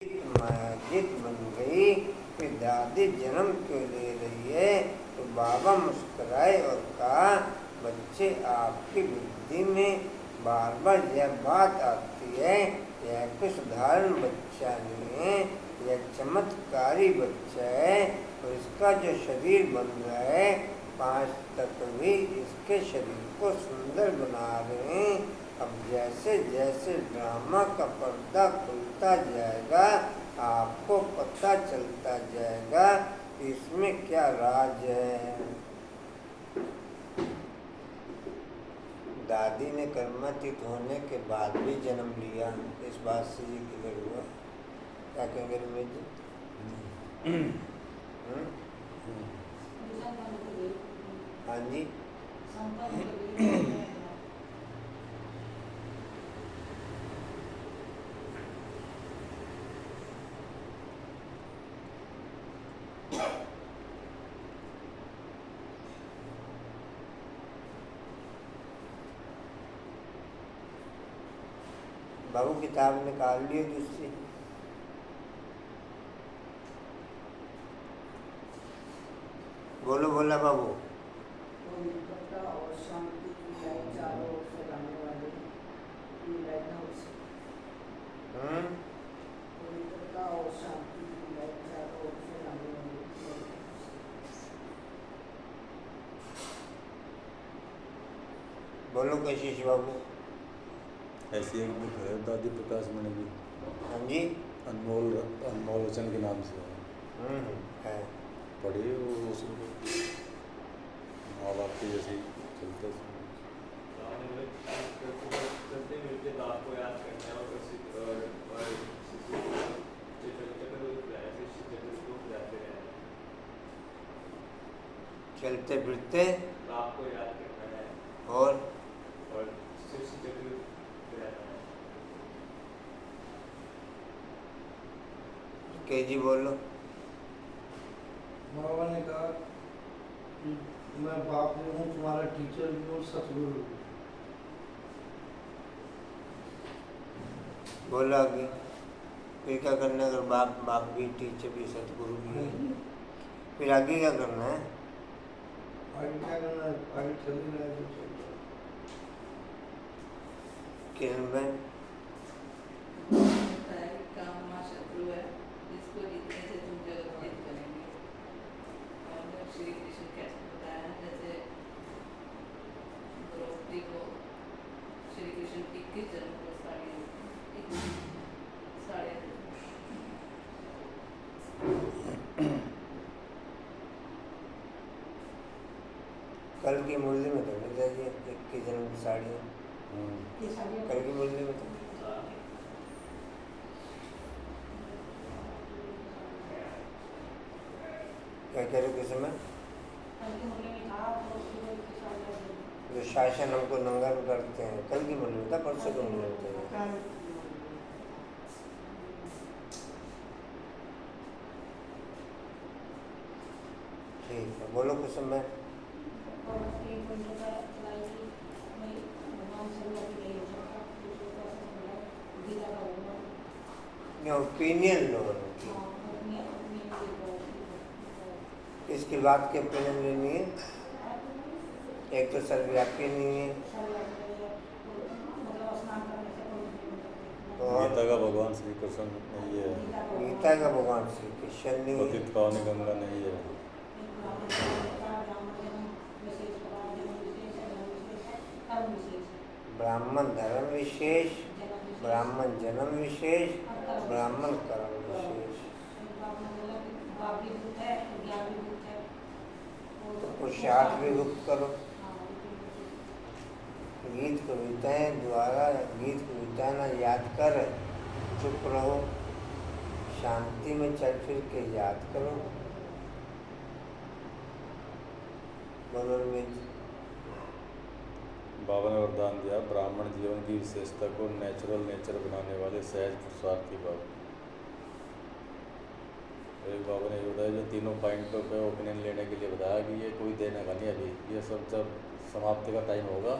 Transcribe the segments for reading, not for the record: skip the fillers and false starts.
जिद बन गई कि दादी जन्म क्यों ले रही है। तो बाबा मुस्कुराए और कहा, बच्चे आपकी बुद्धि में बार बार यह बात आती है, यह कोई साधारण बच्चा नहीं है, यह चमत्कारी बच्चा है। और इसका जो शरीर बन रहा है, 5 तत्व भी इसके शरीर को सुंदर बना रहे हैं। अब जैसे जैसे ड्रामा का पर्दा खुलता जाएगा, आपको पता चलता जाएगा इसमें क्या राज है। दादी ने कर्मातीत होने के बाद भी जन्म लिया, इस बात से ये क्लियर हुआ। क्या कहेंगे रमेश जी? हाँ जी। बाबू किताब निकाल लियो दूसरी। बोलो बोला बाबू। और शांति की लाइट चारों ओर फैलाने वाली ये लाइट हाउस। पवित्रता और शांति की लाइट चारों ओर फैलाने वाली लाइट हाउस। बोलो कशिश बाबू। ऐसी एक बुक है दादी प्रकाश मणि की। हाँ जी। अनमोल वचन के नाम से है। पढ़ी वो उसको माँ बाप की जैसे चलते चलते फिरते आपको याद करना है और के जी बोलो। बाबा ने कहा कि मैं बाप भी हूँ, तुम्हारा टीचर भी हूँ, सतगुरु भी। बोला आगे फिर क्या करना है? अगर बाप भी, टीचर भी, सतगुरु भी है, फिर आगे क्या करना है? आगे क्या करना है? आगे चल ही रहा है जो चल रहा है। किरण बहन श्री कृष्ण कैसे बताया, जैसे द्रौपदी को श्री कृष्ण 21 जन्म को साड़ियाँ कल की मूल्य में तो मिल जाएगी 21 जन्म की साड़ियाँ। कल की मूल्य में तो क्या कह रहे हो? किस समय जो शासन हमको नंगा करते हैं, कल की मूल्य में था, परसों को मूल्य में था। ठीक है, बोलो कुछ समय। ओपिनियन लो, इसकी बात की ओपिनियन लेनी है। एक तो सर्वव्यापी नहीं है, गीता का भगवान श्री कृष्ण नहीं है। गीता का भगवान श्री कृष्ण नहीं है। पतित पावनी गंगा नहीं है। ब्राह्मण धर्म विशेष, ब्राह्मण जन्म विशेष, ब्राह्मण कर्म विशेष। तो पुरुषार्थ भी गुप्त करो। गीत कविताएं द्वारा गीत कविताएं ना याद कर चुप रहो, शांति में चल फिर के याद करो। मनोरंजन बाबा ने वरदान दिया, ब्राह्मण जीवन की विशेषता को नेचुरल नेचर बनाने वाले सहज पुरुषार्थी बाबा। एक बाबा ने ये बताया, जो तीनों पॉइंटों पे ओपिनियन लेने के लिए बताया कि ये कोई देने का नहीं, अभी ये सब जब समाप्ति का टाइम होगा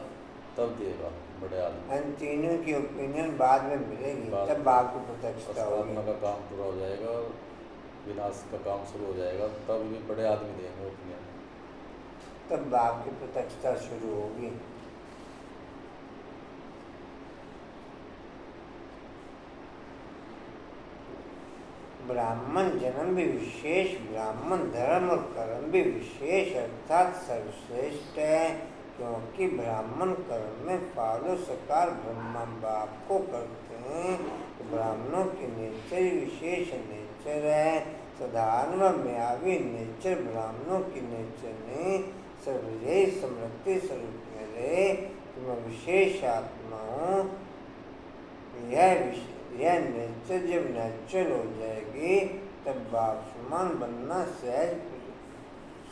तब देगा बड़े आदमी। इन तीनों की ओपिनियन बाद में मिलेगी, बाद तब में बाप की प्रत्यक्षता होगी। परमात्मा का काम पूरा हो जाएगा और विनाश का काम शुरू हो जाएगा, तब भी बड़े आदमी देंगे ओपिनियन। तब बाप की प्रत्यक्षता शुरू होगी। ब्राह्मण जन्म भी विशेष, ब्राह्मण धर्म और कर्म भी विशेष अर्थात सर्वश्रेष्ठ है, क्योंकि ब्राह्मण कर्म में पालो सकार ब्रह्मा बाप को करते हैं। तो ब्राह्मणों की नेचर विशेष नेचर है, साधारण व मायावी नेचर ब्राह्मणों की नेचर नहीं। सर्वजय समृद्धि स्वरूप में रहे, तो मैं विशेष आत्मा हूँ। यह नेचर जब नेचुरल हो जाएगी, तब बाप समान बनना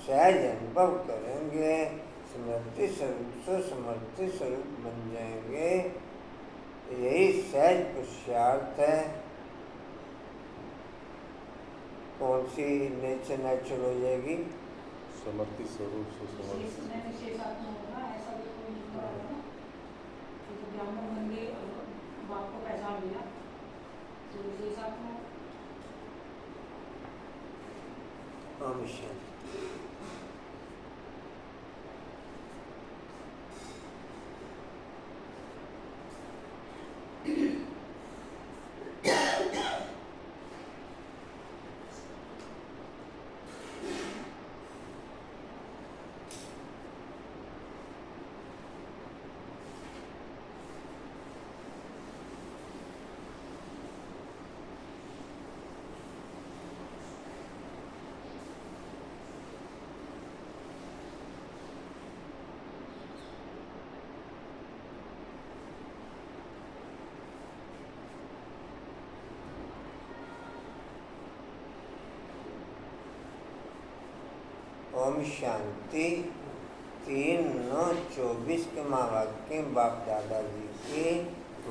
सहज अनुभव करेंगे। समृद्धि स्वरूप से समृद्धि स्वरूप बन जाएंगे। यही सहज पुरुषार्थ है। कौन सी नेचर नेचुरल हो जाएगी? समर्थि स्वरूप से समर्थि। इसमें विशेषात्मा होगा, ऐसा भी कोई नहीं होगा ना। तो ब्राह्मण बन गए और बाप को पहचान लिया, तो विशेषात्मा ओम शांति। ओम शांति। 3-9-24 के महावाक्य बाप दादाजी के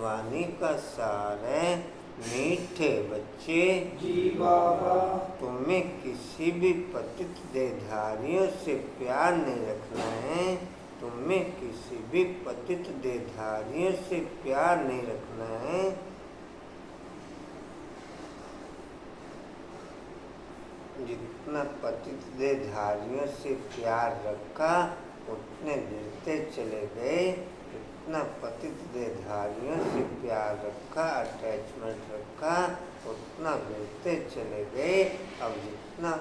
वाणी का सार है। मीठे बच्चे जी बाबा, तुम्हें किसी भी पतित देहधारियों से प्यार नहीं रखना है। तुम्हें किसी भी पतित देहधारियों से प्यार नहीं रखना है। जितना पतित देहधारियों से प्यार रखा, उतने गिरते चले गए। जितना पतित देहधारियों से प्यार रखा, अटैचमेंट रखा, उतना गिरते चले गए। अब जितना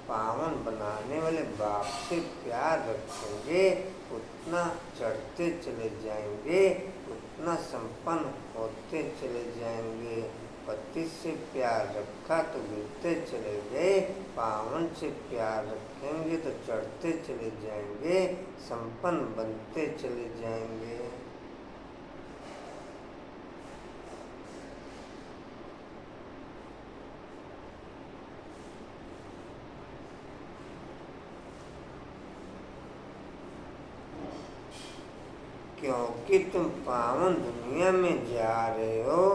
पावन बनाने वाले बाप से प्यार रखेंगे, उतना चढ़ते चले जाएंगे, उतना संपन्न होते चले जाएंगे। पति से प्यार रखा तो गिरते चले गए, पावन से प्यार रखेंगे तो चढ़ते चले जाएंगे, संपन्न बनते चले जाएंगे। क्योंकि तुम पावन दुनिया में जा रहे हो,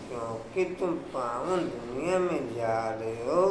क्योंकि तुम पावन दुनिया में जा रहे हो।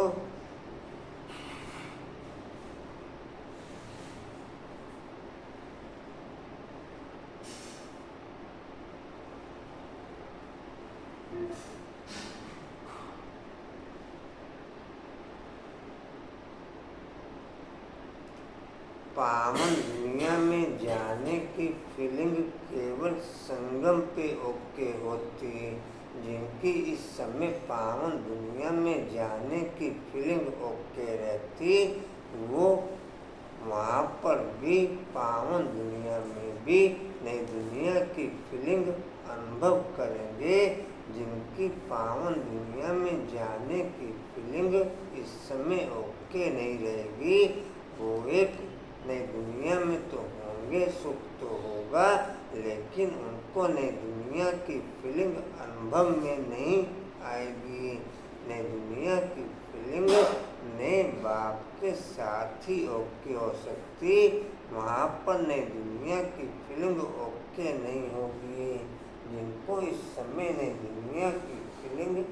पावन दुनिया में जाने की फीलिंग केवल संगम पे ओके होती है। जिनकी इस समय पावन दुनिया में जाने की फीलिंग ओके रहती, वो वहाँ पर भी पावन दुनिया में भी नई दुनिया की फीलिंग अनुभव करेंगे। जिनकी पावन दुनिया में जाने की फीलिंग इस समय ओके नहीं रहेगी, वो एक नई दुनिया में तो होंगे, सुख तो होगा, लेकिन उनको नई दुनिया की फीलिंग अनुभव में नहीं आएगी। नई दुनिया की फीलिंग नए बाप के साथ ही ओके हो सकती, वहाँ पर नई दुनिया की फीलिंग ओके नहीं होगी। जिनको इस समय नई दुनिया की फीलिंग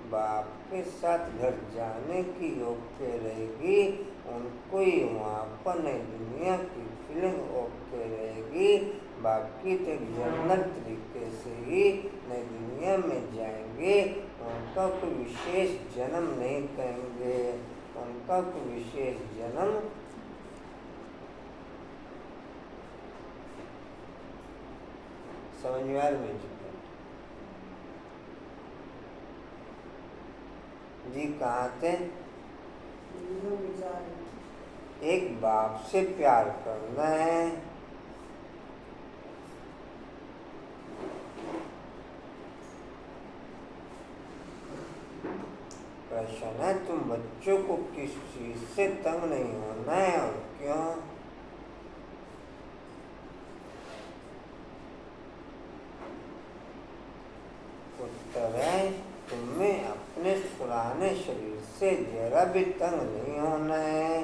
बाप के साथ घर जाने की ओके रहेगी, उनको ही वहाँ पर नई दुनिया की फीलिंग ओके रहेगी। बाकी तो जनरल तरीके से ही नई दुनिया में जाएंगे, उनका कोई विशेष जन्म नहीं कहेंगे, उनका कोई विशेष जन्म समझ में आ रही जी। कहाँ थे? एक बाप से प्यार करना है, प्रश्न है तुम बच्चों को किस चीज से तंग नहीं होना है और क्यों? उत्तर है तुम्हें अपने पुराने शरीर से जरा भी तंग नहीं होना है।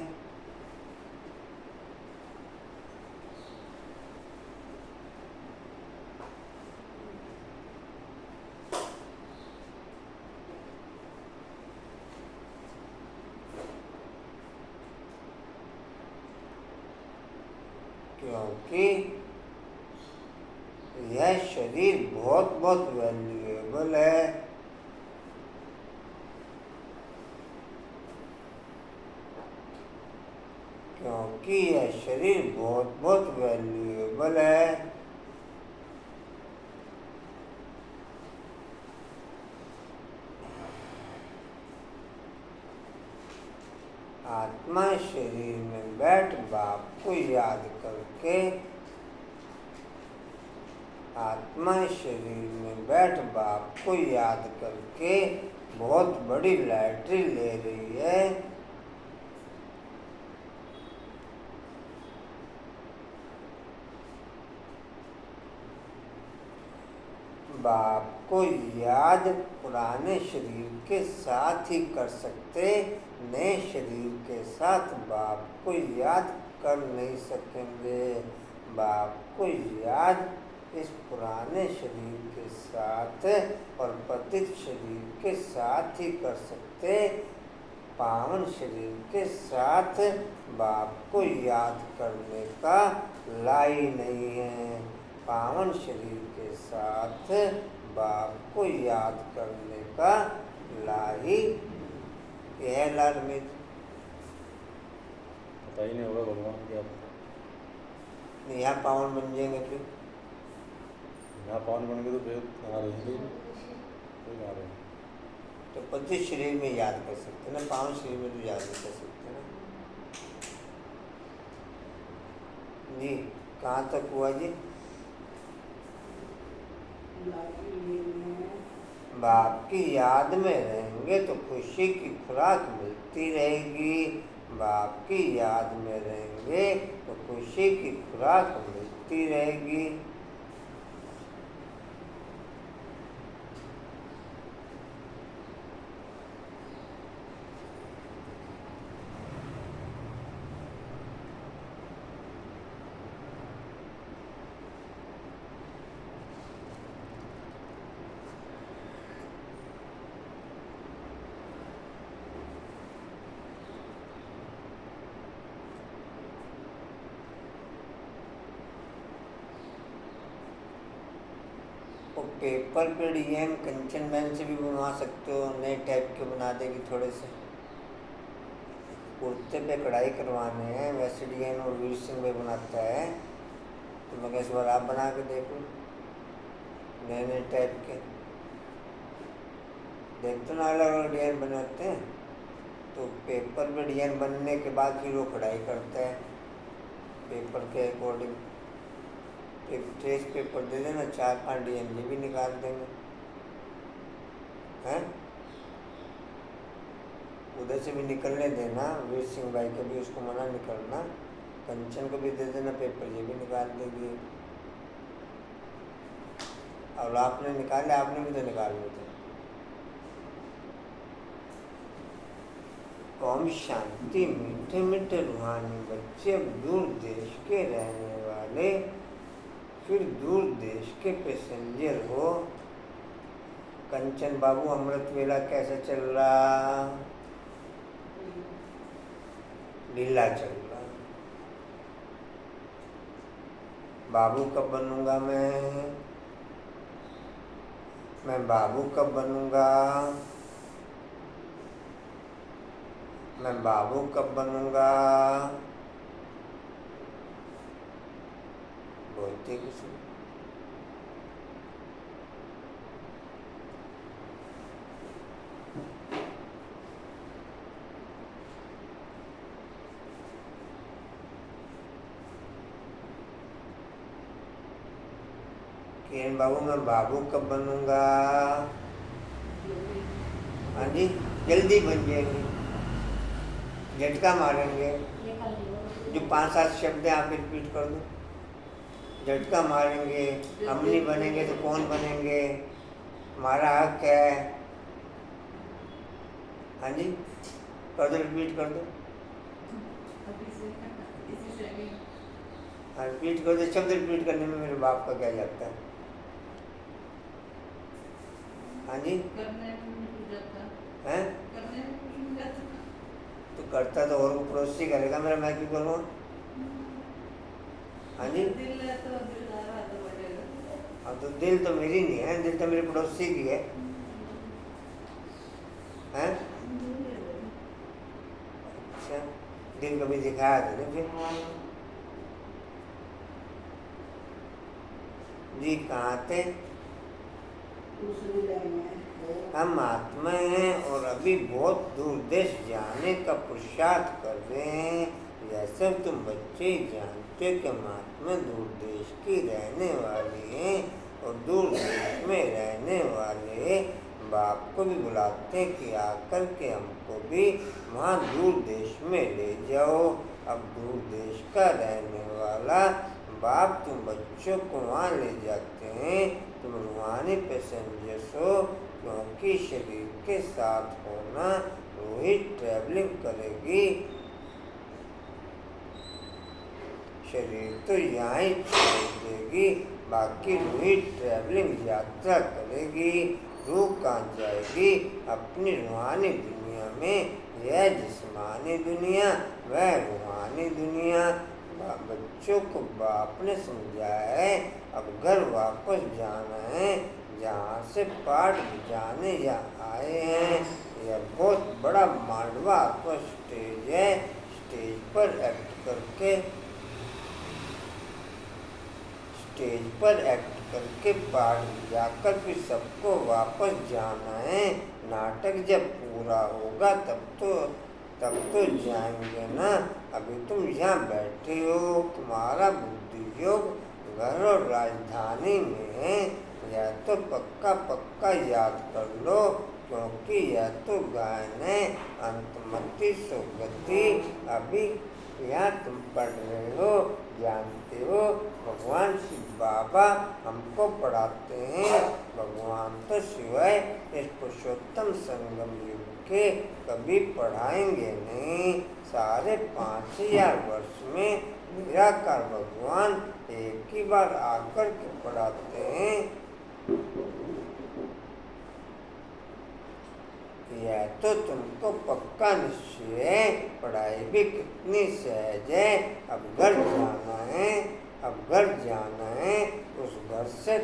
क्योंकि यह शरीर बहुत बहुत वैल्यूएबल है। क्योंकि यह शरीर बहुत बहुत वैल्यूएबल है। आत्मा शरीर में बैठ बाप को याद करके, आत्मा शरीर में बैठ बाप को याद करके बहुत बड़ी लॉटरी ले रही है। बाप को याद पुराने शरीर के साथ ही कर सकते, नए शरीर के साथ बाप को याद कर नहीं सकेंगे। बाप को याद इस पुराने शरीर के साथ और पतित शरीर के साथ ही कर सकते, पावन शरीर के साथ बाप को याद करने का लाई नहीं है। पावन शरीर के साथ बाप को याद करने का लाई यह लाल में पता ही नहीं होगा भगवान क्या पता। यहाँ पावन बन जाएंगे फिर यहाँ पावन बन गए तो फिर कहाँ रहेंगे, कोई कहाँ रहेंगे। तो पति शरीर में याद कर सकते ना, पावन शरीर में तो याद नहीं कर सकते ना जी। कहाँ तक हुआ जी? बाप की याद में रहेंगे तो खुशी की खुराक मिलती रहेगी। बाप की याद में रहेंगे तो खुशी की खुराक मिलती रहेगी। पेपर पे डिजाइन कंचन मैन से भी बनवा सकते हो, नए टाइप के बना देगी थोड़े से। कुर्ते पे कढ़ाई करवाने हैं, वैसे डिजाइन और वीर सिंह भाई बनाता है, तो मैं इस बार आप बना के देखो नए नए टाइप के। देखते ना अलग अलग डिजाइन बनाते हैं, तो पेपर पे डिजाइन बनने के बाद फिर वो कढ़ाई करता है पेपर के अकॉर्डिंग। एक ट्रेस पेपर दे देना, 4-5 डिजाइन ये भी निकाल देंगे हैं। उधर से भी निकलने देना, वीर सिंह भाई का भी उसको मना नहीं करना, कंचन को भी दे देना पेपर, ये भी निकाल देगी। और आपने निकाले, आपने भी तो निकालने थे। ओम शांति। मीठे मीठे रूहानी बच्चे अब दूर देश के रहने वाले, फिर दूर देश के पैसेंजर हो, कंचन बाबू अमृत वेला कैसे चल रहा? लीला चल रहा। बाबू कब बनूंगा मैं बाबू कब बनूंगा? मैं बाबू कब बनूंगा? बोलते कुछ नहीं। किरण बाबू मैं बाबू कब बनूंगा? हाँ जी, जल्दी बन जाएंगे, झटका मारेंगे। ये कर लियो। जो 5-7 शब्द हैं आप रिपीट कर दो। झटका मारेंगे। हम नहीं बनेंगे तो कौन बनेंगे? हमारा हक है। हाँ जी, कर दो, रिपीट कर दो। हाँ, रिपीट कर दो। शब्द रिपीट करने में मेरे बाप का क्या जाता है? हाँ जी, करने में नहीं जाता। हैं? करने में कुछ नहीं जाता। तो करता तो और पड़ोसी करेगा मेरा, मैं क्यों करूँ? हाँ जी, दिल है तो दिलदार है तो बढ़ेगा। अब तो दिल तो मेरी नहीं है, दिल तो मेरे पड़ोसी की है। हैं? अच्छा, दिल कभी दिखाया तो नहीं फिर? जी कहाँ थे? हम आत्मा हैं और अभी बहुत दूर देश जाने का पुरुषार्थ कर रहे हैं। जैसे तुम बच्चे ही जानते हो कि हम आत्मा दूर देश की रहने वाले हैं और दूर देश में रहने वाले बाप को भी बुलाते हैं कि आकर के हमको भी वहाँ दूर देश में ले जाओ। अब दूर देश का रहने वाला बाप तुम बच्चों को वहाँ ले जाते हैं, तुम रूहानी पैसेंजर्स हो, क्योंकि शरीर के साथ होना रोहित ट्रैवलिंग करेगी। शरीर तो यहाँ ही छोड़ देगी, बाकी रोहित ट्रैवलिंग यात्रा करेगी। रूह कहाँ जाएगी? अपनी रूहानी दुनिया में। यह जिस्मानी दुनिया, वह रूहानी दुनिया। बच्चों को बाप ने समझाया है, अब घर वापस जाना है जहाँ से पाठ जाने या आए हैं। यह बहुत बड़ा मांडवा अथवा स्टेज है। स्टेज पर एक्ट करके पाठ जाकर फिर सबको वापस जाना है। नाटक जब पूरा होगा तब तो जाएंगे ना। अभी तुम यहाँ बैठे हो, तुम्हारा बुद्धि योग घर और राजधानी में है। यह तो पक्का याद कर लो, क्योंकि यह तो गायन है अंतमति सुगति। अभी यहाँ तुम पढ़ रहे हो, जानते हो भगवान शिव बाबा हमको पढ़ाते हैं। भगवान तो सिवाय इस पुरुषोत्तम संगम युग के कभी पढ़ाएंगे नहीं। साढ़े 5000 वर्ष में निराकार भगवान एक ही बार आकर के पढ़ाते हैं। यह तो तुमको पक्का निश्चय है। पढ़ाई भी कितनी सहज है। अब घर जाना है, अब घर जाना है। उस घर से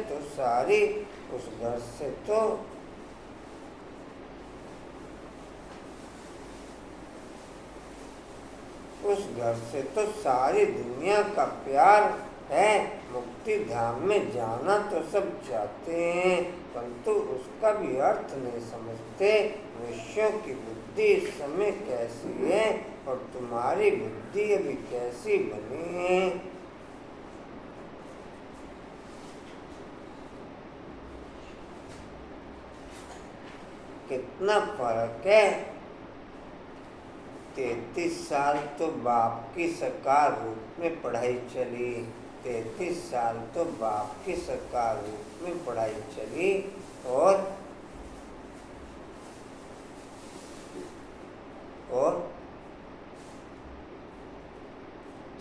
तो सारी दुनिया का प्यार है। मुक्ति धाम में जाना तो सब चाहते हैं, परंतु उसका भी अर्थ नहीं समझते। मनुष्यों की बुद्धि इस समय कैसी है और तुम्हारी बुद्धि अभी कैसी बनी है? कितना फर्क है। 33 साल तो बाप की साकार रूप में पढ़ाई चली। 33 साल तो बाप की साकार रूप में पढ़ाई चली और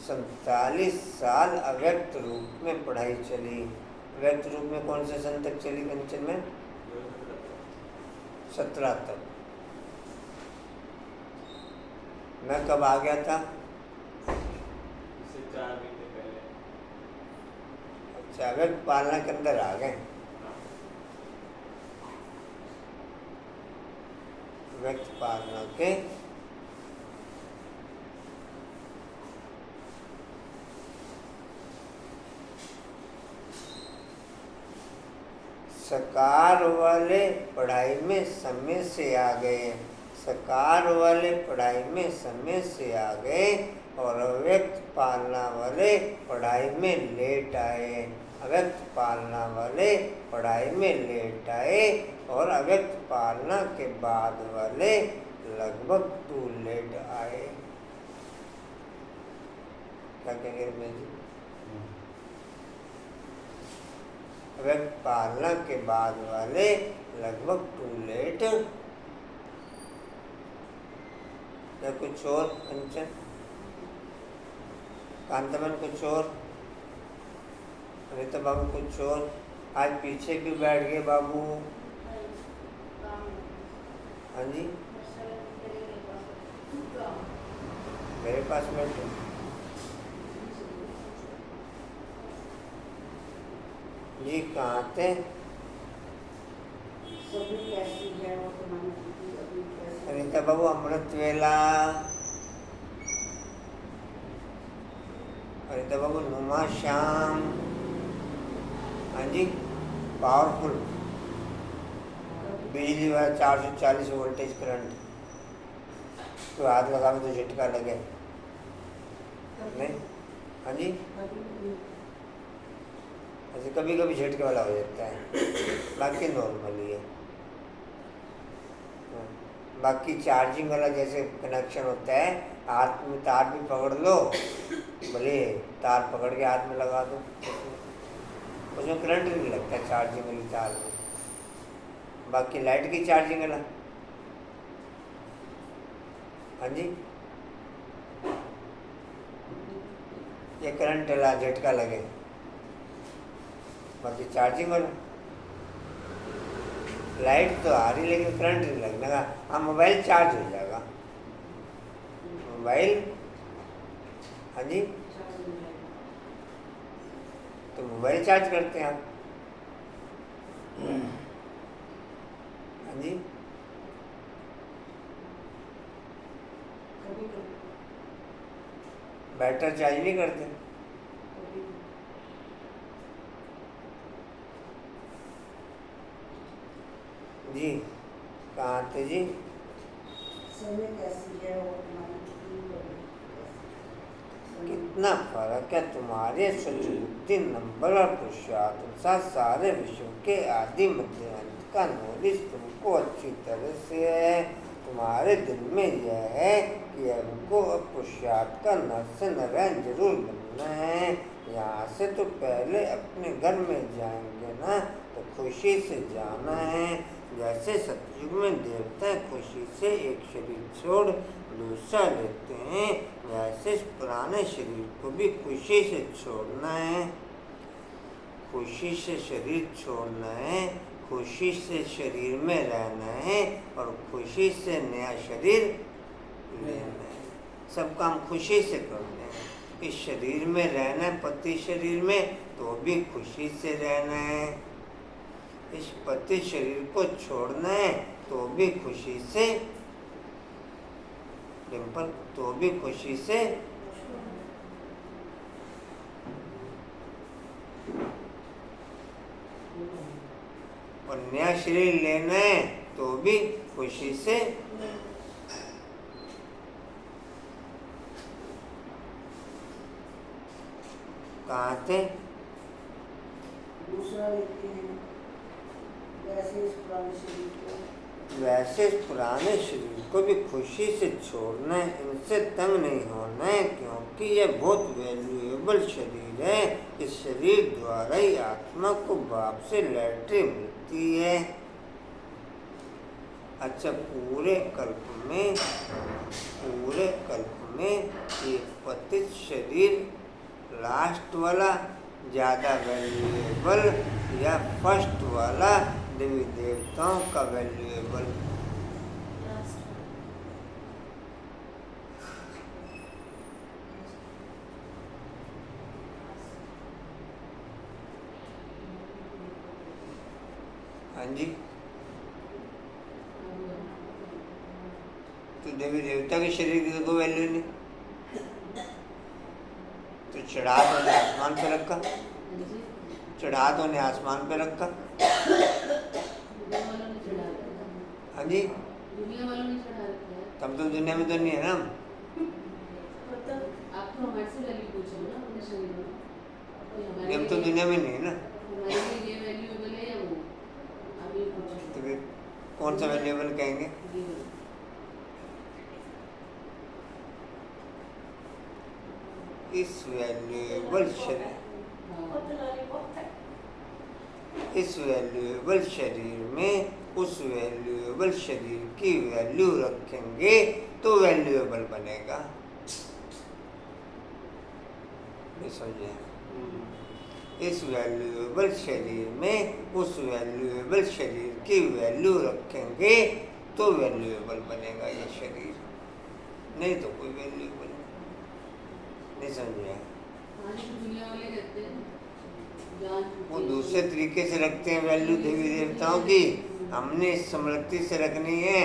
47 साल अव्यक्त रूप में पढ़ाई चली। अव्यक्त रूप में कौन से सन तक चली कंचन में? 17 तक। मैं कब आ गया था? इससे 4 महीने पहले। अच्छा, अव्यक्त पालना के अंदर आ गए। व्यक्त पालना के सकार वाले पढ़ाई में समय से आ गए, सकार वाले पढ़ाई में समय से आ गए और अव्यक्त पालना वाले पढ़ाई में लेट आए। अव्यक्त पालना वाले पढ़ाई में लेट आए और अव्यक्त पालना के बाद वाले लगभग टू लेट आए। क्या कहेंगे रमेश जी? अव्यक्त पालना के बाद वाले लगभग टू लेट या कुछ और? कंचन, कांतमन कुछ और? अनिता बाबू कुछ और? आज पीछे भी बैठ गए बाबू। हाँ जी, मेरे पास बैठे। जी कहाँ थे? अनिता बाबू अमृत वेला, अनिता बाबू नुमा श्याम। हाँ जी, पावरफुल बिजली वाला 440 वोल्टेज करंट, तो हाथ लगावे तो झटका लगे नहीं? हाँ जी, ऐसे कभी कभी झटके वाला हो जाता है, बाकी नॉर्मल ही है। बाकी चार्जिंग वाला जैसे कनेक्शन होता है, हाथ में तार भी पकड़ लो, भले तार पकड़ के हाथ में लगा दो, उसमें करंट नहीं लगता चार्जिंग वाली तार में। बाकी लाइट की चार्जिंग वाला, हाँ जी, ये करंट वाला झटका लगे, बाकी चार्जिंग वाला लाइट तो आ रही लेकिन करंट नहीं लगने का। हाँ, मोबाइल चार्ज हो जाएगा, मोबाइल। हाँ जी, तो मोबाइल चार्ज करते हैं आप? हाँ जी, बैटरी चार्ज नहीं करते? जी कहाँ थे जी? कितना फर्क है तुम्हारे सुलझुद्दीन नंबर और पुरुषार्थ सारे विषयों के आदि मध्य अंत का नॉलेज तुमको अच्छी तरह से है। तुम्हारे दिल में यह है कि हमको अब पुरुषार्थ का नर से नारायण जरूर बनना है। यहाँ से तो पहले अपने घर में जाएंगे ना, तो खुशी से जाना है। जैसे सतयुग में देवता खुशी से एक शरीर छोड़ दूसरा लेते हैं, वैसे पुराने शरीर को भी खुशी से छोड़ना है। खुशी से शरीर छोड़ना है, खुशी से शरीर में रहना है और खुशी से नया शरीर लेना है। सब काम खुशी से करना है। इस शरीर में रहना है, पति शरीर में, तो भी खुशी से रहना है। इस पति शरीर को छोड़ना है तो भी खुशी से, डिम्पल, तो भी खुशी से। और नया शरीर लेना है तो भी खुशी से। कहाँ थे? दूसरा लेते हैं, वैसे इस पुराने शरीर को भी खुशी से छोड़ना है, इनसे तंग नहीं होना है, क्योंकि यह बहुत वैल्यूएबल शरीर है। इस शरीर द्वारा ही आत्मा को बाप से लैटरी मिलती है। अच्छा, पूरे कल्प में ये पतित शरीर लास्ट वाला ज़्यादा वैल्यूएबल या फर्स्ट वाला देवी देवताओं का वैल्यूएबल हाँ जी, तो देवी देवता के शरीर की कोई वैल्यू नहीं, तो चढ़ा तो ने आसमान पे रखा, चढ़ा तो ने आसमान पे रखा। हाँ जी, दुनिया वालों ने चढ़ा रखा है। तब तो दुनिया में तो नहीं है ना। आप तो हमारे से वैल्यू पूछो ना अपने शरीर में, हम तो दुनिया में नहीं है ना, हमारे लिए ये वैल्यूएबल है या वो, आप ये पूछो। तो फिर कौन सा वैल्यूएबल कहेंगे? ये इस वैल्यूएबल शरीर, इस वैल्यूएबल शरीर में उस वैल्यूएबल शरीर की वैल्यू रखेंगे तो वैल्यूएबल बनेगा। नहीं समझे? इस वैल्यूएबल शरीर में उस वैल्यूएबल शरीर की वैल्यू रखेंगे तो वैल्यूएबल बनेगा ये शरीर, नहीं तो कोई वैल्यूएबल नहीं। समझे? आज दुनिया वाले कहते हैं जान वो दूसरे तरीके से रखते हैं वैल्यू देवी देवताओं की। हमने स्मृति से रखनी है,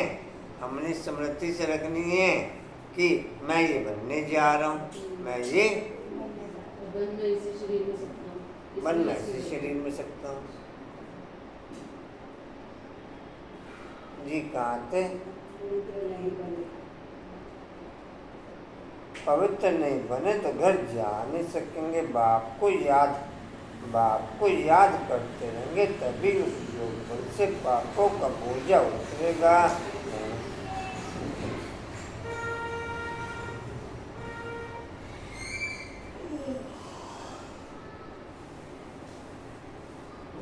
हमने स्मृति से रखनी है कि मैं ये बनने जा रहा हूँ, मैं ये बनना इसी शरीर में सकता हूँ, बनना इसी शरीर में सकता हूँ। जी कहाँ थे? पवित्र नहीं बने तो घर जा नहीं सकेंगे। बाप को याद करते रहेंगे तभी उस योग बल से पापों का बोझा उतरेगा।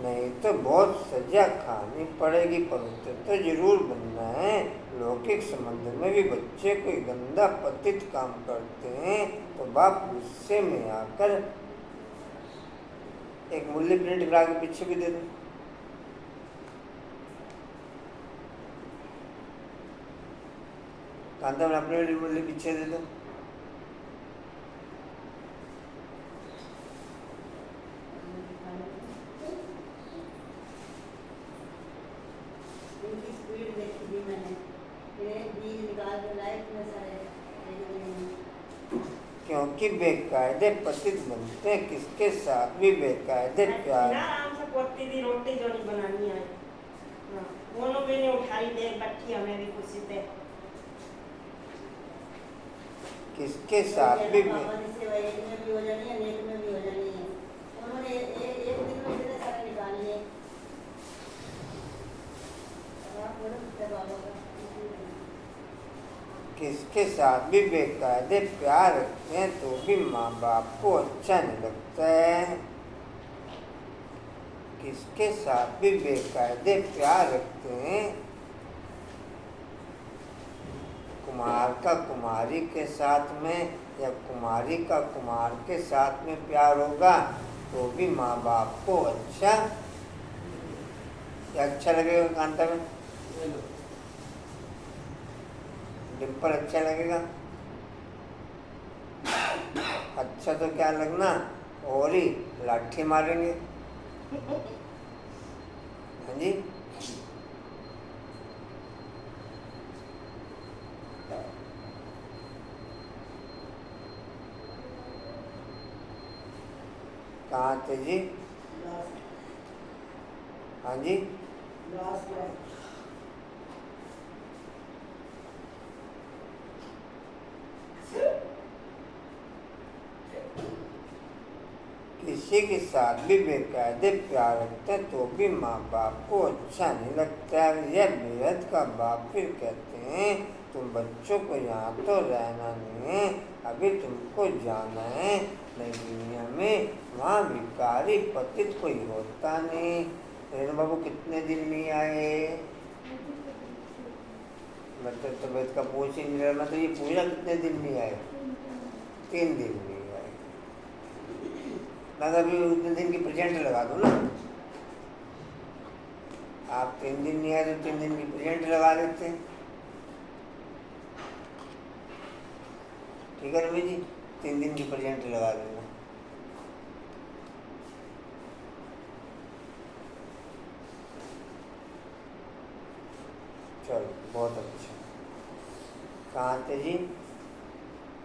नहीं तो बहुत सजा खानी पड़ेगी। पवित्र तो जरूर बनना है। लौकिक संबंध में भी बच्चे कोई गंदा पतित काम करते हैं तो बाप गुस्से में आकर एक मूल्य प्रिंट करा के पीछे भी दे दो। कांता में अपने मूल्य पीछे दे दो। इनकी स्पीड देखी थी मैंने, बीज निकाल के लाइट में सारे क्योंकि बेकायदे पतित बनते हैं, किसके साथ भी बेकायदे प्यार। आराम से पोती दी रोटी जो नहीं बनानी है, दोनों भी नहीं उठाई दे बैठी हमें भी खुशी से। किसके साथ भी पापा की सेवा एक में भी हो जानी है, एक में भी हो जानी है। उन्होंने एक दिन में इतने सारे निकाल लिए। किसके साथ भी बेकायदे प्यार रखते हैं तो भी माँ बाप को अच्छा नहीं लगता है। किसके साथ भी बेकायदे प्यार रखते हैं, कुमार का कुमारी के साथ में या कुमारी का कुमार के साथ में प्यार होगा तो भी माँ बाप को अच्छा लगेगा। कांता में डिम्पल अच्छा लगेगा। अच्छा तो क्या लगना, और ही लाठी मारेंगे। हाँ जी, कहाँ थे जी? हाँ जी, किसी के साथ भी बेकायदे प्यार रखते हैं तो भी माँ बाप को अच्छा नहीं लगता है। यह बेहद का बाप फिर कहते हैं तुम बच्चों को यहाँ तो रहना नहीं है, अभी तुमको जाना है नई दुनिया में, वहाँ भिखारी पतित कोई होता नहीं। रेणु बाबू कितने दिन नहीं आए? मतलब तबियत का पूछ ही नहीं रहा, मतलब ये पूछा कितने दिन नहीं आए? 3 दिन नहीं आए। मैं अभी उतने दिन की प्रेजेंट लगा दूँ ना, आप 3 दिन नहीं आए तो 3 दिन की प्रेजेंट लगा देते हैं। ठीक है रवि जी, 3 दिन की प्रेजेंट लगा देना। चलो बहुत अच्छा। कहाँ थे जी?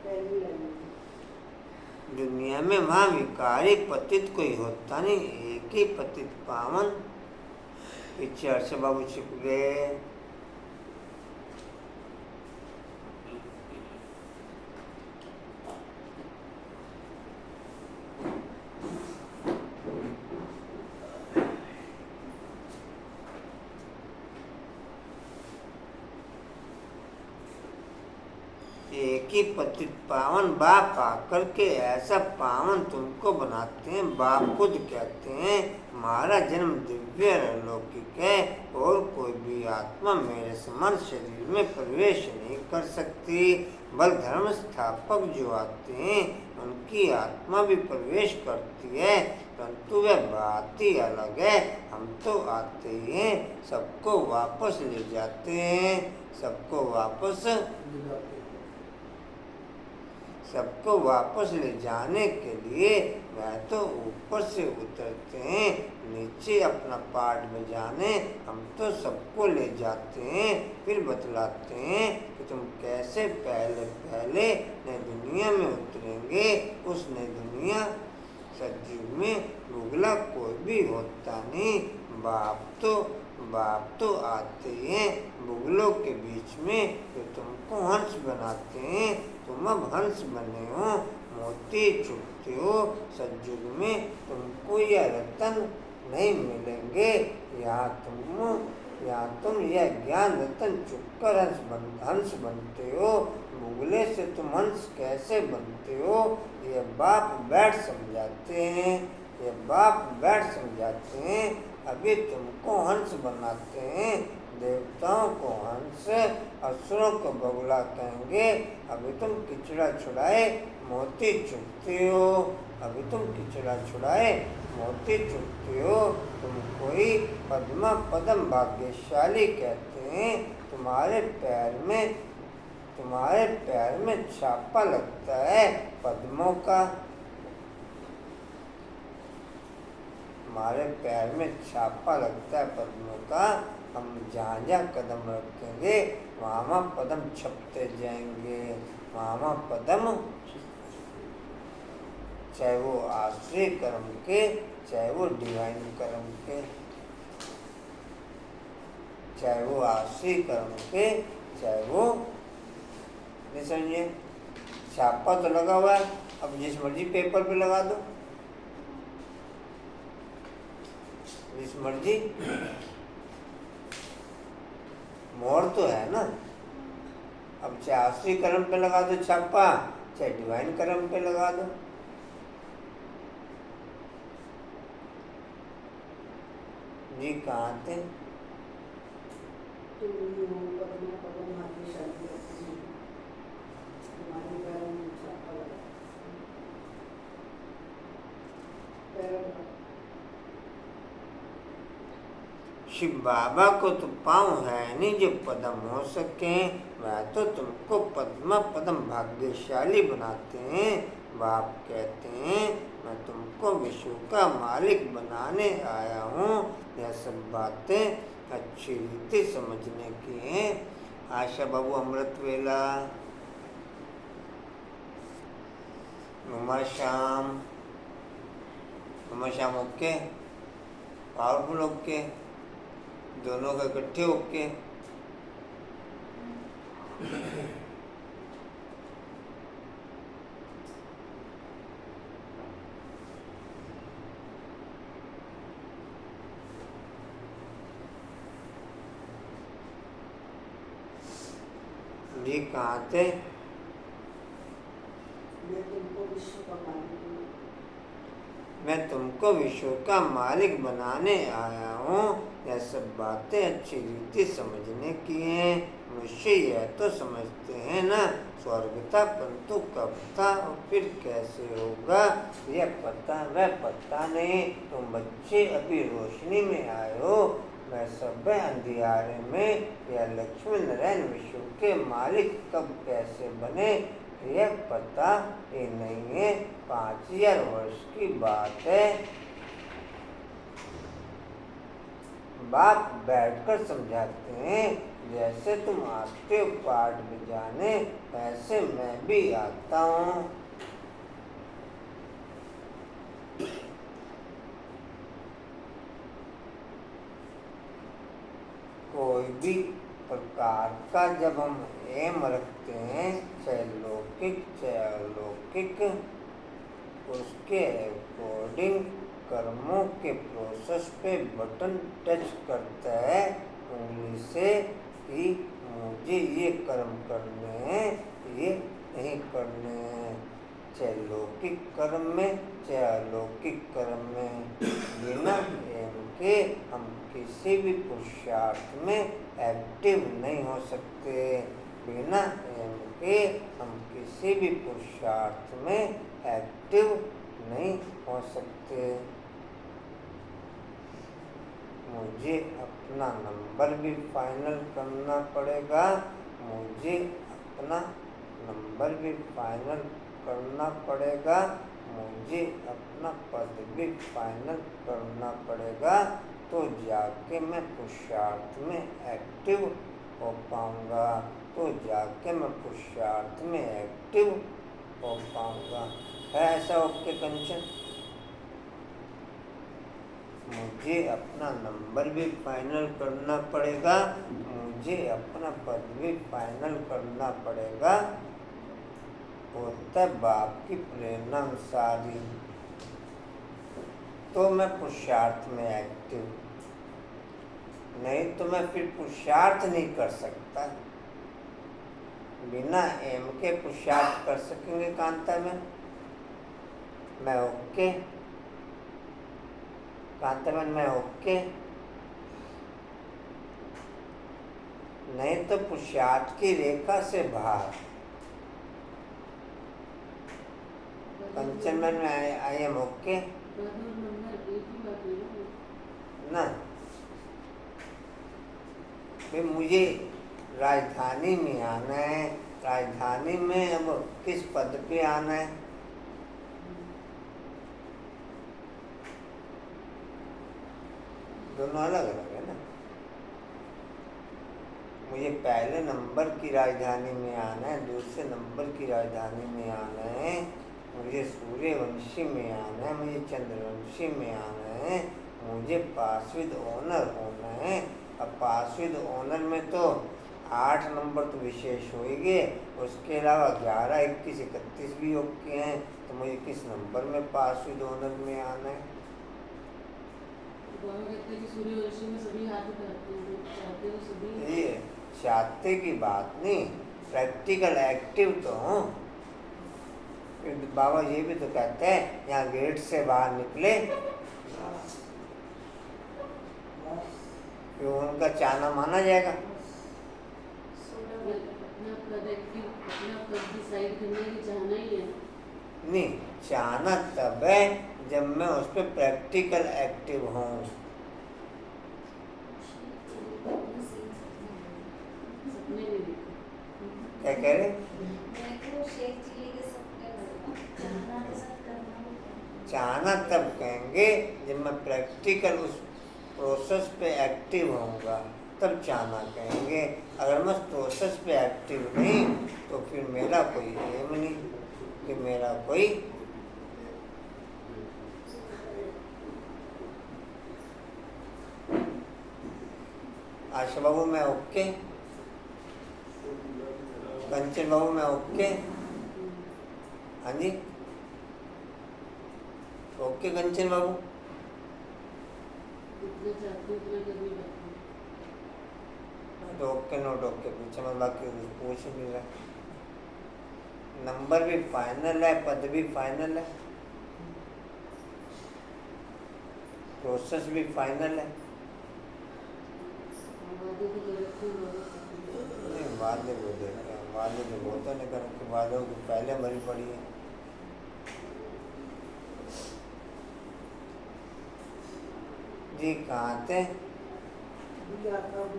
पहली लगी। दुनिया में वहाँ विकारी पतित कोई होता नहीं, एक ही पतित पावन। पीछे हर्ष बाबू छिप गए। एक ही पतित पावन बाप आकर के ऐसा पावन तुमको बनाते हैं। बाप खुद कहते हैं हमारा जन्म दिव्य अलौकिक है और कोई भी आत्मा मेरे समान शरीर में प्रवेश नहीं कर सकती। बल धर्म स्थापक जो आते हैं उनकी आत्मा भी प्रवेश करती है, परंतु वह बात ही अलग है। हम तो आते ही हैं, सबको वापस ले जाते हैं, सबको वापस ले जाने के लिए वह तो ऊपर से उतरते हैं, नीचे अपना पार्ट बजाने। हम तो सबको ले जाते हैं, फिर बतलाते हैं कि तुम कैसे पहले नई दुनिया में उतरेंगे। उस नई दुनिया सतयुग में बुगला कोई भी होता नहीं। बाप तो आते हैं बुगलों के बीच में, तो तुमको हंस बनाते हैं। तुम अब हंस बने हो, मोती चुपते हो। सतयुग में तुमको यह रतन नहीं मिलेंगे। यहाँ तुम यह ज्ञान रतन चुपकर हंस बनते हो। बुगले से तुम हंस कैसे बनते हो, ये बाप बैठ समझाते हैं। अभी तुमको हंस बनाते हैं। देवताओं को हंस, असुरों को बगुला कहेंगे। अभी तुम किचड़ा छुड़ाए मोती चुपते हो। तुम कोई पद्मा पदम भाग्यशाली कहते हैं। तुम्हारे पैर में छापा लगता है पद्मों का। हमारे पैर में छापा लगता है पद्मों का। हम जहाँ कदम रखेंगे वहाँ पदम छपते जाएंगे। वहाँ पदम, चाहे वो आश्रय कर्म के, चाहे वो डिवाइन कर्म के, चाहे वो आश्रय कर्म के, चाहे वो, नहीं समझिए, छापा तो लगा हुआ है। अब जिस मर्जी पेपर पे लगा दो, जिस मर्जी, मोहर तो है ना। अब चाहे आश्रय कर्म पे लगा दो छापा, चाहे डिवाइन कर्म पे लगा दो। जी कहाँ थे? शिव बाबा को तो पाँव है नहीं जो पदम हो सके। वह तो तुमको पद्मा पदम भाग्यशाली बनाते हैं। बाप कहते हैं मैं तुमको विश्व का मालिक बनाने आया हूँ। यह सब बातें अच्छी रीति समझने की हैं। आशा बाबू अमृत वेला, उमा शाम ओके, पावरफुल ओके, दोनों का इकट्ठे ओके। जी कहाँ थे? मैं तुमको विश्व का मालिक बनाने आया हूँ। यह सब बातें अच्छी रीति समझने की हैं। मनुष्य यह तो समझते हैं ना स्वर्ग था, परंतु कब था और फिर कैसे होगा यह पता नहीं। तुम बच्चे अभी रोशनी में आए हो, मैं सब अंधियारे में यह लक्ष्मी नारायण विश्व के मालिक कब कैसे बने यह पता ही नहीं है। 5000 वर्ष की बात है। बाप बैठकर समझाते हैं, जैसे तुम आते हो पाठ बजाने ऐसे मैं भी आता हूँ। कोई भी प्रकार का जब हम एम रखते हैं, चाहे लौकिक चाहे अलौकिक, उसके अकॉर्डिंग कर्मों के प्रोसेस पे बटन टच करता है उंगली से कि मुझे ये कर्म करने हैं, ये नहीं करने हैं। चाहे लौकिक कर्म में चाहे अलौकिक कर्म में, बिना एम के हम किसी भी पुरुषार्थ में एक्टिव नहीं हो सकते। बिना एम के हम किसी भी पुरुषार्थ में एक्टिव नहीं हो सकते। मुझे अपना नंबर भी फाइनल करना पड़ेगा, मुझे अपना नंबर भी फाइनल करना पड़ेगा, मुझे अपना पद भी फाइनल करना पड़ेगा, तो जाके मैं पुरुषार्थ में एक्टिव हो पाऊंगा, तो जाके मैं पुरुषार्थ में एक्टिव हो पाऊंगा। है ऐसा ओके कंचन? मुझे अपना नंबर भी फाइनल करना पड़ेगा, मुझे अपना पद भी फाइनल करना पड़ेगा, होता बाप की प्रेरणा अनुसारी, तो मैं पुरुषार्थ में एक्टिव, नहीं तो मैं फिर पुरुषार्थ नहीं कर सकता। बिना एम के पुरुषार्थ कर सकेंगे कांता में? मैं ओके कांता में, मैं ओके, नहीं तो पुरुषार्थ की रेखा से बाहर। कंचन में आई एम ओके ना। फिर मुझे राजधानी में आना है, राजधानी में अब किस पद पे आना है? दोनों अलग अलग है ना। मुझे पहले नंबर की राजधानी में आना है, दूसरे नंबर की राजधानी में आना है, मुझे सूर्यवंशी में आना है, मुझे चंद्रवंशी में आना है, मुझे पासविद ओनर होना है। अब पासविद ओनर में तो 8 नंबर तो विशेष होंगे, उसके अलावा 11, 21, 31 भी ओके हैं, तो मुझे किस नंबर में पासविद ओनर में आना है? ये चाहते की बात नहीं, प्रैक्टिकल एक्टिव तो हूँ। बाबा ये भी तो कहते हैं, यहाँ गेट से बाहर निकले तो उनका चाहना माना जाएगा। नहीं, चाहना तब है जब मैं उस पर प्रैक्टिकल एक्टिव हूँ। क्या कह रहे? चाहना तब कहेंगे जब मैं प्रैक्टिकल उस प्रोसेस पे एक्टिव होऊंगा, तब चाहना कहेंगे। अगर मैं उस प्रोसेस पे एक्टिव नहीं तो फिर मेरा कोई एम नहीं, कि मेरा कोई आशा बाबू मैं ओके, कंचन बाबू मैं ओके, हाँ जी ओके कंचन बाबू। तो ओके नोट ओके पीछे मैं बाकी पूछ भी रहा। नंबर भी फाइनल है, पद भी फाइनल है, प्रोसेस भी फाइनल है। नहीं वादे को देखते हैं, वादे तो बहुत नहीं कर, वादों की पहले भरी पड़ी है। जी कहाँ थे? दिया तब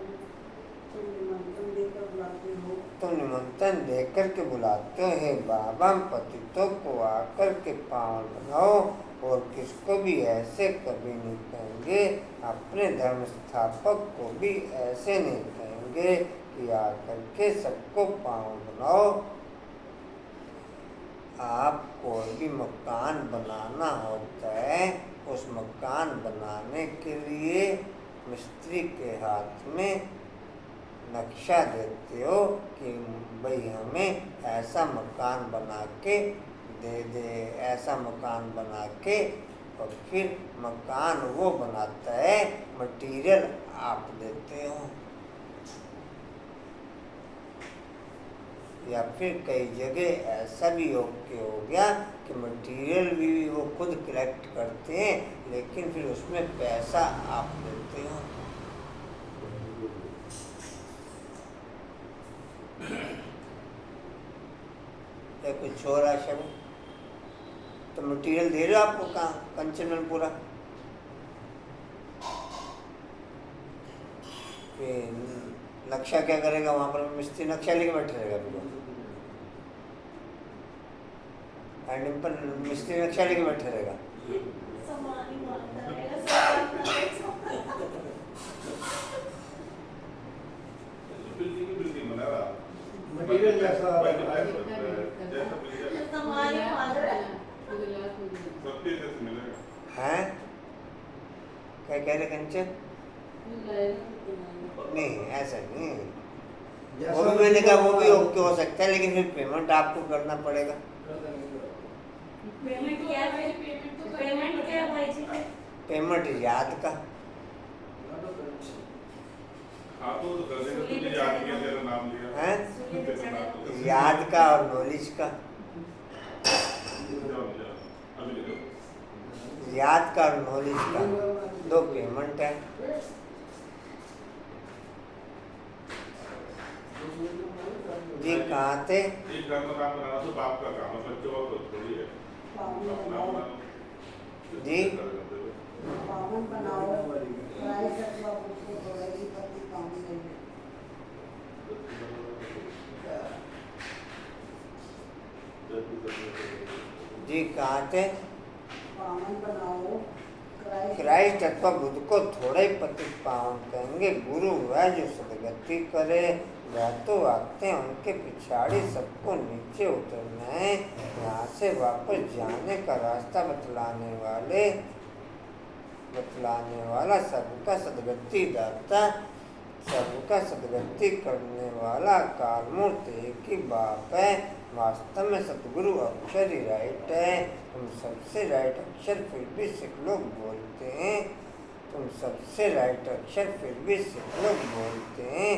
तुम निमंत्रण देकर बुलाते हो। तुम निमंत्रण देकर के बुलाते हो। हे बाबा, पतितों को आकर के पावन बनाओ और किसको भी ऐसे कभी नहीं कहेंगे। अपने धर्म स्थापक को भी ऐसे नहीं कहेंगे कि आकर के सबको पावन बनाओ। आप कोई भी मकान बनाना होता है, उस मकान बनाने के लिए मिस्त्री के हाथ में नक्शा देते हो कि भाई हमें ऐसा मकान बना के दे दे, ऐसा मकान बना के, और फिर मकान वो बनाता है, मटेरियल आप देते हो। या फिर कई जगह ऐसा भी हो गया कि मटेरियल भी वो खुद कलेक्ट करते हैं, लेकिन फिर उसमें पैसा आप देते हो। या कुछ हो रहा शब्द तो मटेरियल दे रहे हो आपको कहाँ, कंचनल पूरा। नक्शा क्या करेगा वहां पर, मिस्त्री नक्शा लेके बैठे रहेगा पूरा। हैंडल पर मिस्त्री नक्शा लेके बैठे रहेगा। मटेरियल जैसा हैं? क्या कह रहे कंचन? नहीं, ऐसा नहीं। वो भी मैंने कहा वो भी ओके हो सकता है, लेकिन फिर पेमेंट आपको करना पड़ेगा। पेमेंट क्या है? पेमेंट क्या है भाई जी? पेमेंट याद का। हैं? याद का और नॉलेज का। याद का और नॉलेज का दो पेमेंट है। जी कहाँ थे? एक घर में काम बनाना तो बाप का काम है, बच्चों का तो थोड़ी है। जी पावन बनाओ, पराई सत्वा पुरुषों को रही पति पावन नहीं। जी कहाँ थे? पावन बनाओ, क्राइस्ट अथवा बुद्ध को थोड़ा ही पतित पावन कहेंगे। गुरु वह जो सदगति करे, वह तो आते हैं उनके पिछाड़ी सबको नीचे उतरना है। यहाँ से वापस जाने का रास्ता बतलाने वाला सबका सदगति दाता, सबका सदगति करने वाला कालमूर्त एक ही बाप है। वास्तव में सतगुरु अक्षर ही राइट है। तुम सबसे राइट अक्षर फिर भी सिख लोग बोलते हैं। तुम सबसे राइट अक्षर फिर भी सिख लोग बोलते हैं।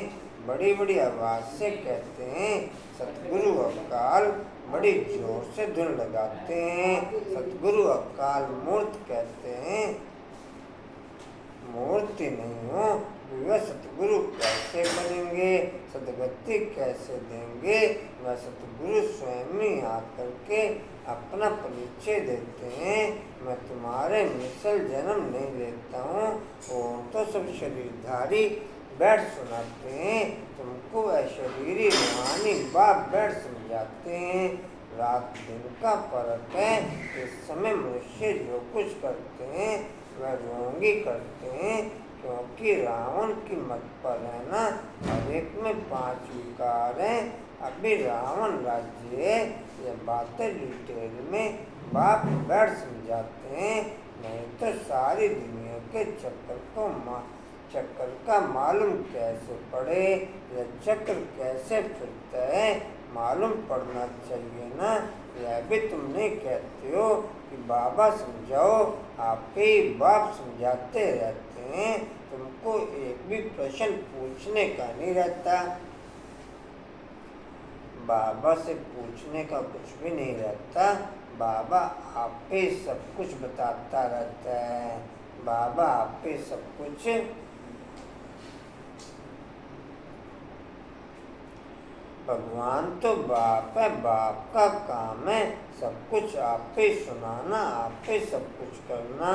बड़ी बड़ी आवाज़ से कहते हैं सतगुरु अकाल, बड़ी जोर से धुन लगाते हैं। सतगुरु अकाल मूर्त कहते हैं। मूर्ति नहीं हो वह सतगुरु कैसे बनेंगे, सदगति कैसे देंगे? वह सतगुरु स्वयं ही आकर के अपना परिचय देते हैं। मैं तुम्हारे मिसल जन्म नहीं लेता हूँ, और तो सब शरीरधारी बैठ सुनाते हैं। तुमको वह शरीरी रूहानी बाप बैठ समझाते हैं। रात दिन का फर्क है। इस समय मनुष्य जो कुछ करते हैं वह रोंगी करते हैं, क्योंकि रावण की मत पर रहना हर एक में 5 विकार हैं। अभी रावण राज्य है, ये बातें डिटेल में बाप बैठ समझाते हैं। नहीं तो सारी दुनिया के चक्कर का मालूम कैसे पड़े, यह चक्र कैसे फिरता है मालूम पड़ना चाहिए ना। यह भी तुम नहीं कहते हो कि बाबा समझाओ, आपके ही बाप समझाते रहते हैं। तुमको एक भी प्रश्न पूछने का नहीं रहता। बाबा से पूछने का कुछ भी नहीं रहता। बाबा आप पे सब कुछ बताता रहता है। बाबा आप पे सब कुछ भगवान तो बाप है, बाप का काम है सब कुछ आप पे सुनाना, आप पे सब कुछ करना।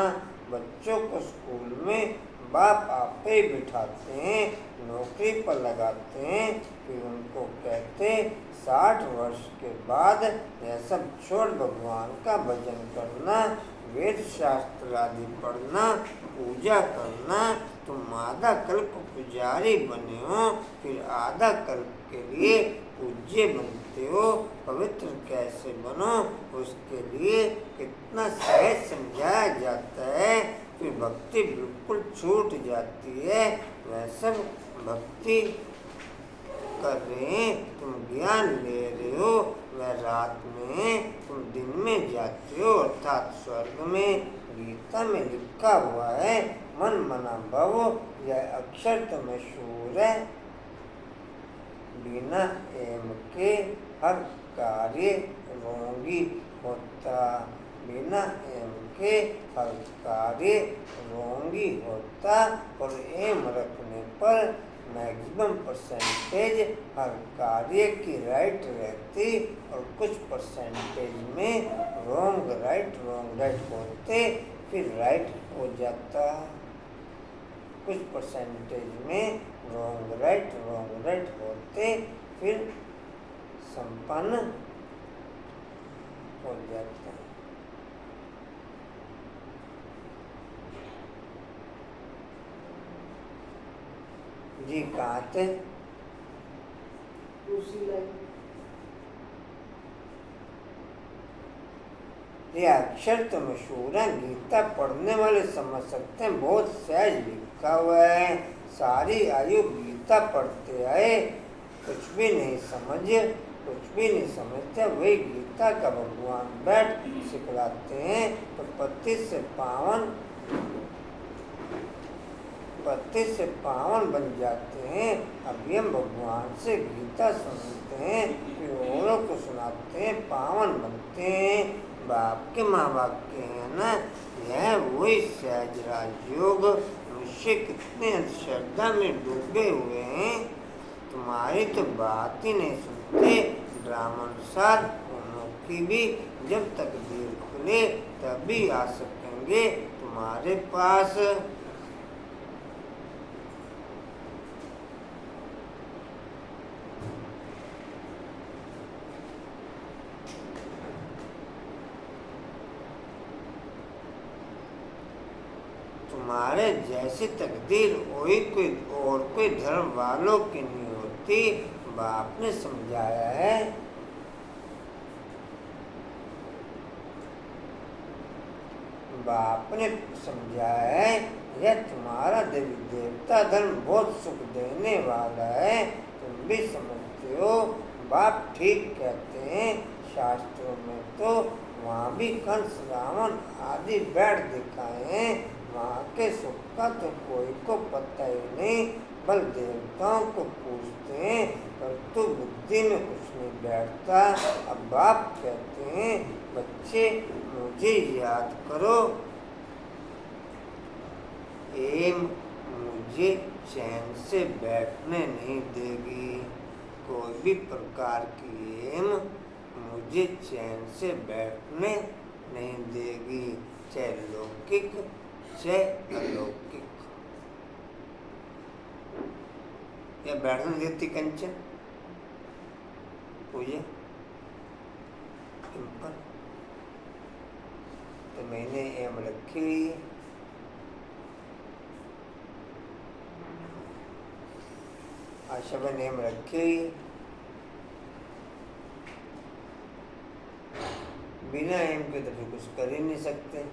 बच्चों को स्कूल में बाप आपे बिठाते हैं, नौकरी पर लगाते हैं, फिर उनको कहते 60 वर्ष के बाद यह सब छोड़ भगवान का भजन करना, वेद शास्त्र आदि पढ़ना, पूजा करना। तुम आधा कल्प पुजारी बने हो, फिर आधा कल्प के लिए पूज्य बनते हो। पवित्र कैसे बनो उसके लिए कितना सहज समझाया जाता है, फिर भक्ति बिल्कुल छूट जाती है। वह सब भक्ति कर रहे हैं, तुम ज्ञान ले रहे हो, वह रात में, तुम दिन में जाते हो, अर्थात स्वर्ग में। गीता में लिखा हुआ है, मन मना भव, यह अक्षर तो मशहूर है। बिना एम के हर कार्य रोंगी होता, बिना एम के हर कार्य रोंगी होता, और एम रखने पर मैक्सिमम परसेंटेज हर कार्य की राइट रहती, और कुछ परसेंटेज में रोंग राइट होते, फिर राइट हो जाता। कुछ परसेंटेज में रोंग राइट होते, फिर संपन्न हो जाता। जी कहाँ थे? ये अक्षर तो मशहूर है, गीता पढ़ने वाले समझ सकते हैं, बहुत सहज लिखा हुआ है। सारी आयु गीता पढ़ते आए, कुछ भी नहीं समझते, वही गीता का भगवान बैठ सिखलाते हैं। तो पति से पावन बन जाते हैं। अभी हम भगवान से गीता सुनते हैं, फिर औरों को सुनाते हैं, पावन बनते हैं। बाप के माँ बाप के हैं ना, यह वही सहज राजयोग। मनुष्य कितने श्रद्धा में डूबे हुए हैं, तुम्हारी तो बात ही नहीं सुनते। ड्रामानुसार उन्हों की भी जब तकदीर खुले तभी आ सकेंगे तुम्हारे पास। तुम्हारे जैसी तकदीर कोई धर्म वालों की नहीं होती, बाप ने समझाया है। बाप ने समझाया है, यह तुम्हारा देवी देवता धर्म बहुत सुख देने वाला है, तुम भी समझते हो। बाप ठीक कहते हैं, शास्त्रों में तो वहाँ भी कंस रावण आदि बैठ दिखाए हैं। वहाँ के सुख का तो कोई को पता ही नहीं, बल देवताओं को पूछते हैं, पर तो बुद्धि में कुछ नहीं बैठता। अब बाप कहते हैं, बच्चे मुझे याद करो, एम मुझे चैन से बैठने नहीं देगी। कोई भी प्रकार की एम मुझे चैन से बैठने नहीं देगी, चाहे लौकिक चाहे अलौकिक। या बैठने देती कंचन पूजा पर, तो मैंने एम रखी हुई है। आशा एम रखी हुई है, बिना एम के तो फिर कुछ कर ही नहीं सकते।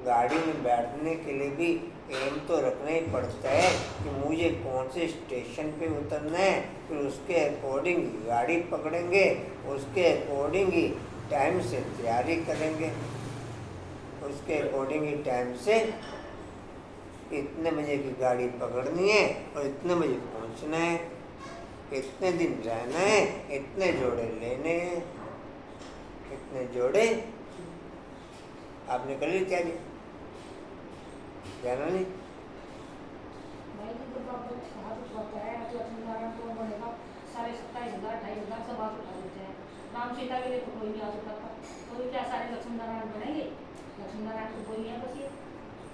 गाड़ी में बैठने के लिए भी एम तो रखना ही पड़ता है कि मुझे कौन से स्टेशन पे उतरना है, फिर उसके अकॉर्डिंग गाड़ी पकड़ेंगे, उसके अकॉर्डिंग ही टाइम से तैयारी करेंगे, उसके अकॉर्डिंग ही टाइम से इतने बजे की गाड़ी पकड़नी है और इतने बजे पहुंचना है, इतने दिन रहना है, इतने जोड़े लेने हैं। इतने जोड़े आपने कर ली तैयारी, जाना नहीं? भाई तो जब आप हाथ उठाता है तो लक्ष्मीनारायण को बढ़ेगा 27,500 28,000 सब हाथ उठा देते हैं। राम सीता के लिए तो कोई नहीं हाथ उठाता, तो क्या सारे लक्ष्मीनारायण बनेंगे? लक्ष्मी नारायण को बोली है बस ये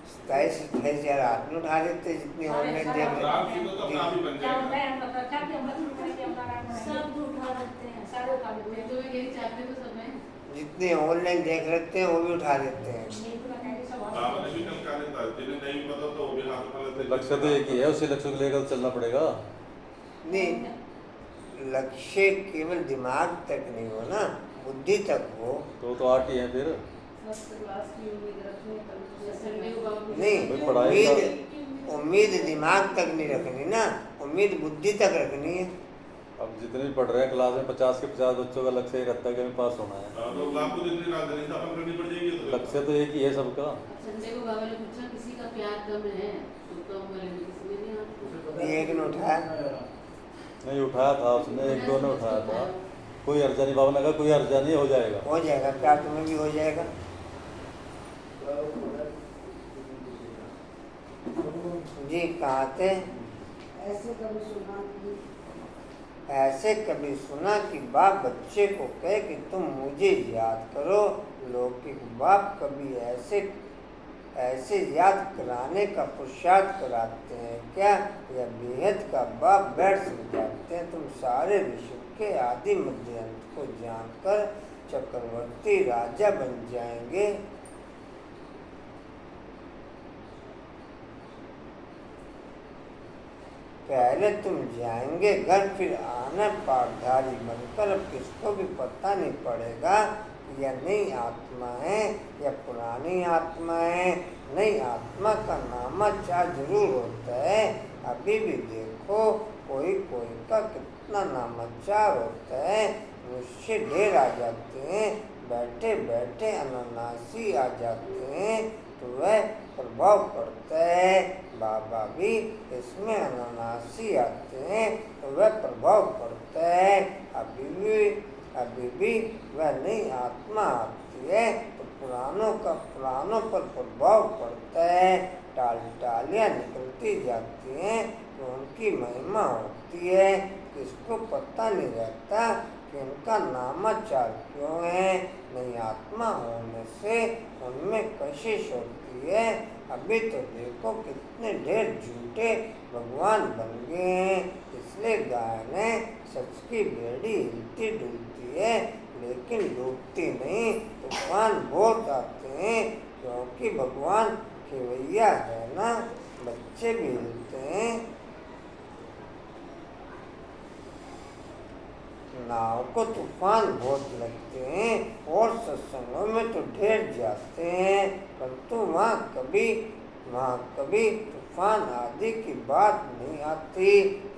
27-28 हाथ में उठा देते जितने ऑनलाइन देख राम जी को तो अपना आप ही बन क्या होता जाएगा। है हम पता क्या कि हम लक्ष्मी नारायण के अवतार हैं सब उठा रखते हैं सारे उठा देते हैं तो यही चाहते तो सब हैं जितने ऑनलाइन देख लेते हैं वो भी उठा देते हैं। ये तो मैं कह रही सब राम ने भी कल कहा देता है, जिन्हें नहीं पता तो वो भी हाथ उठा लेते हैं। लक्ष्य तो एक ही है, उसी लक्ष्य को लेकर चलना पड़ेगा। नहीं, लक्ष्य केवल दिमाग तक नहीं हो ना, बुद्धि तक हो। तो 8 ही है फिर। फर्स्ट क्लास की उम्मीद रखने कल संडे को बाबू नहीं, भाई पढ़ाई उम्मीद दिमाग तक नहीं रखनी ना, उम्मीद बुद्धि तक रखनी है। अब जितने भी पढ़ रहे हैं क्लास में 50 के 50 बच्चों का लक्ष्य एक रहता है कि हमें पास होना है। हाँ, तो आपको जितनी रात देनी स्थापन करनी पड़ जाएगी तो लक्ष्य तो एक ही है सबका। संडे को बाबा ने पूछा किसी का प्यार कम है तो कम वाले में किसी ने नहीं हाथ एक ने उठाया, नहीं उठाया था उसने, 1-2 ने उठाया था। कोई अर्जा नहीं, बाबा ने कहा कोई अर्जा नहीं, हो जाएगा। हो जाएगा, प्यार तुम्हें भी हो जाएगा। जी कहाँ थे? ऐसे कभी सुना कि ऐसे कभी सुना कि बाप बच्चे को कहे कि तुम मुझे याद करो। लौकिक बाप कभी ऐसे याद कराने का पुरुषार्थ कराते हैं क्या? या बेहद का बाप बैठ समझाते हैं तुम सारे विश्व के आदि मध्य अंत को जानकर चक्रवर्ती राजा बन जाएंगे। पहले तुम जाएंगे घर, फिर आना पाठधारी बनकर। अब किसको भी पता नहीं पड़ेगा कि यह नई आत्मा है या पुरानी आत्मा है। नई आत्मा का नामाचार जरूर होता है। अभी भी देखो कोई कोई का कितना नामाचार होता है। मुझसे ढेर आ जाते हैं, बैठे बैठे अनानासी आ जाते हैं तो वह प्रभाव पड़ता है। बाबा भी इसमें अनानासी आते हैं तो वह प्रभाव पड़ता है। अभी भी वह नई आत्मा आती है तो पुरानों पर प्रभाव पड़ता है। टालियाँ निकलती जाती हैं तो उनकी महिमा होती है। किसको पता नहीं रहता कि उनका नामाचार क्यों है। नई आत्मा होने से उनमें कशिश होती है। अभी तो देखो कितने ढेर झूठे भगवान बन गए हैं। इसलिए गाय ने सच की बेड़ी हिलती डुलती है लेकिन डूबती नहीं। तूफान बहुत आते हैं क्योंकि भगवान खेवैया है ना, बच्चे भी हिलते हैं। नाव को तूफान बहुत लगते हैं और सत्संगों में तो ढेर जाते हैं, परंतु वहाँ कभी तूफान आदि की बात नहीं आती।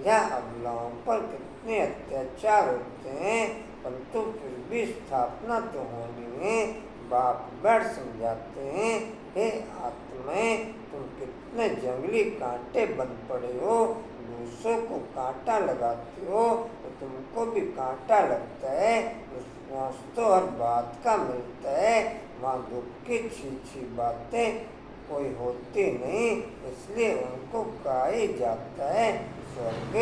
यह अबलाओं पर कितने अत्याचार होते हैं, परंतु फिर भी स्थापना तो होनी है। बाप बैठ समझाते हैं, हे आत्माएं तुम कितने जंगली कांटे बन पड़े हो। दूसरों को कांटा लगाते हो तो तुमको भी कांटा लगता है। रिस्पॉन्स तो हर बात का मिलता है। वहाँ दुख की छी बातें कोई होती नहीं, इसलिए उनको कहा ही जाता है स्वर्ग।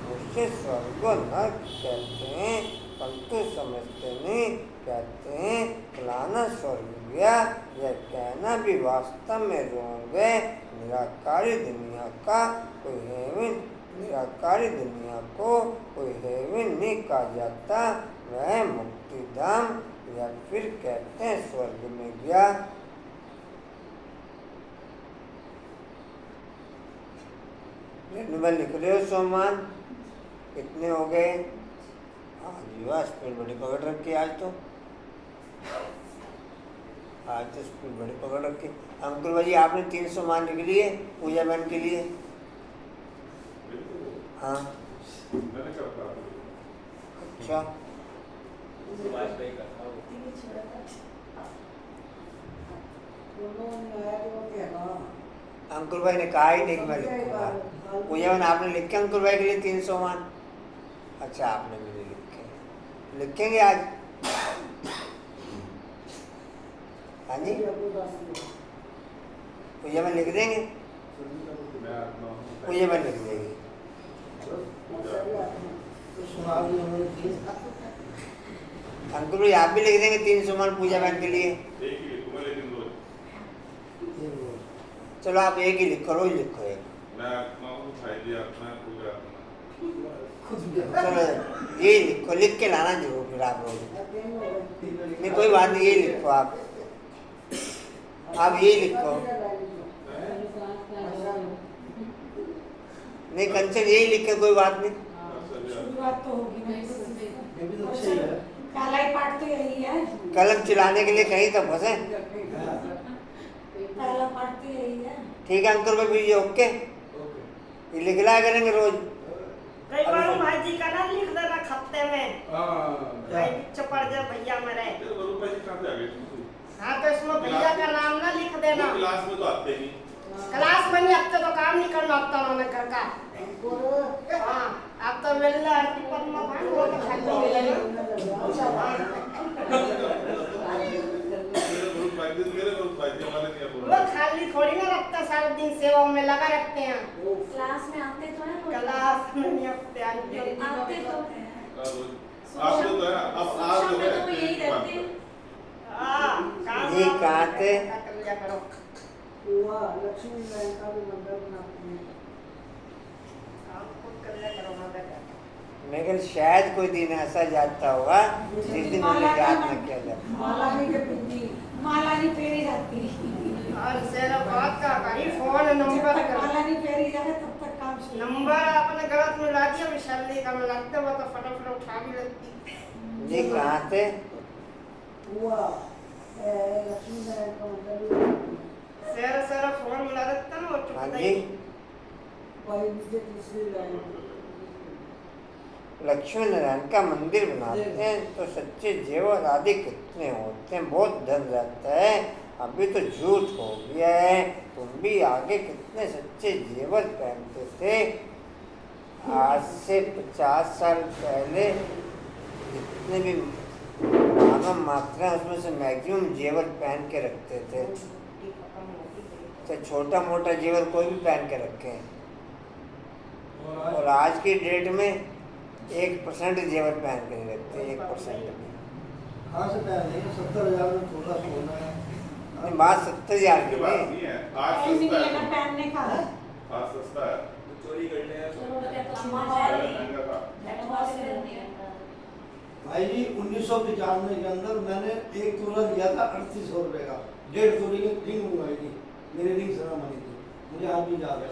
मुझसे स्वर्ग नर्क कहते हैं परंतु समझते नहीं। कहते हैं फलाना स्वर्ग गया, यह कहना भी वास्तव में रोंग है। निराकारी दुनिया का कोई हेवन निराकारी दुनिया को कोई हेवन नहीं कहा जाता, वह मुक्तिधाम या फिर कहते हैं स्वर्ग में गया। में लिख रहे हो सोमान कितने हो गए? आज स्पीड बड़ी पकड़ रखी आज तो स्पीड बड़ी पकड़ रखी। अंकुर भाई आपने 300 मान लिख लिए पूजा बहन के लिए? हाँ मैंने क्या कहा? अच्छा सुभाष भाई का था वो। अंकुर भाई ने कहा ही नहीं कि मैं लिखूंगा। पूजा बहन आपने लिखे अंकुर भाई के लिए 300 मान? अच्छा आपने भी नहीं लिखे, लिखेंगे आज? हाँ जी पूजा बहन लिख देंगे? मैं आत्मा हूँ। पूजा बहन लिख देंगे। अंकुर भाई आप भी लिख देंगे 300 मान पूजा बहन के लिए? एक ही लिखूंगा लेकिन दो चलो आप एक ही लिखो, रोज लिखो एक। मैं आत्मा हूँ, फायदे आत्मा है, पूरी आत्मा। खुद भी चलो ये लिखो, लिख के लाना जरूर फिर आप रोज। नहीं कोई बात नहीं, ये लिखो आप ये लिखो। नहीं कंचन यही लिखे, कोई बात नहीं। शुरुआत तो होगी ना। ये भी तो अच्छा ही है। पहला ही पाठ तो यही है। कलम चलाने के लिए कहीं तो फंसे। पहला पाठ तो यही है। ठीक है अंकुर भाई, ये ओके, ये लिख लाया करेंगे रोज। कई बार भाई जी का नाम लिख देना खत्ते में, भाई पीछे पड़ जाए भैया मरे। ये गुरु भाई जी कहाँ से आ गए तुम? हाँ तो इसमें भैया का नाम ना लिख देना। वो क्लास में तो आते नहीं। क्लास में नहीं, अब तो काम नहीं करना आता उन्होंने घर का। हाँ अब तो मिल रहा है टिफिन में भाई, वो तो खाली मिलेगा। मेरे गुरु भाई जी हमारे नहीं बोल वो खाली थोड़ी ना रखता, सारा दिन सेवा में लगा रखते हैं। क्लास में आते तो है क्लास में नहीं आते, आंटी आते तो आप लोग है, अब आज शाम में तो वो यही रहते हैं। ये कहाँ थे? हुआ लक्ष्मी नारायण का भी मंदिर बनाते हैं। मैं कल शायद कोई दिन ऐसा जाता होगा जिस दिन उन्हें याद न किया जाता। माला नहीं के पिंडी, माला नहीं फेरी जाती। और सेरा बात का कहीं फोन नंबर कर, माला नहीं फेरी जाए तब तक काम शुरू। नंबर अपने गलत में ला दिया, विशाली का में लगता वो तो फटाफट उठा भी लेती। ये कहाँ थे? हुआ लक्ष्मी नारायण का मंदिर सेरा फोन मिला देता ना वो हाँ चुप जी, भाई मुझे दूसरी लाइन लक्ष्मी नारायण का मंदिर बनाते हैं तो सच्चे जेवर आदि कितने होते हैं, बहुत धन रहता है। अभी तो झूठ हो गया है, तुम भी आगे कितने सच्चे जेवर पहनते थे। आज से 50 साल पहले जितने भी मानव मात्रा उसमें से मैक्सिमम जेवर पहन के रखते थे। चाहे छोटा मोटा जेवर कोई भी पहन के रखे, और आज की डेट में 1% जेवर पहन के नहीं रखते, 1% भी। कहाँ से पहन लेंगे? 70,000 में थोड़ा सोना है। नहीं बात 70,000 की ये बात नहीं, नहीं है, आज टाइम नहीं सस्ता मिलेगा है, पहनने का। आज सस्ता है, चोरी करने हैं चलो बेटा तो अम्मा पहले और महंगा था। बैठवा से रहते हैं। भाई जी 1995 के अंदर मैंने एक तोला लिया था 3800 रुपये का, 1.5 तोले की रिंग मंगवाई थी, मेरी रिंग सेरेमनी थी, मुझे आज भी याद है।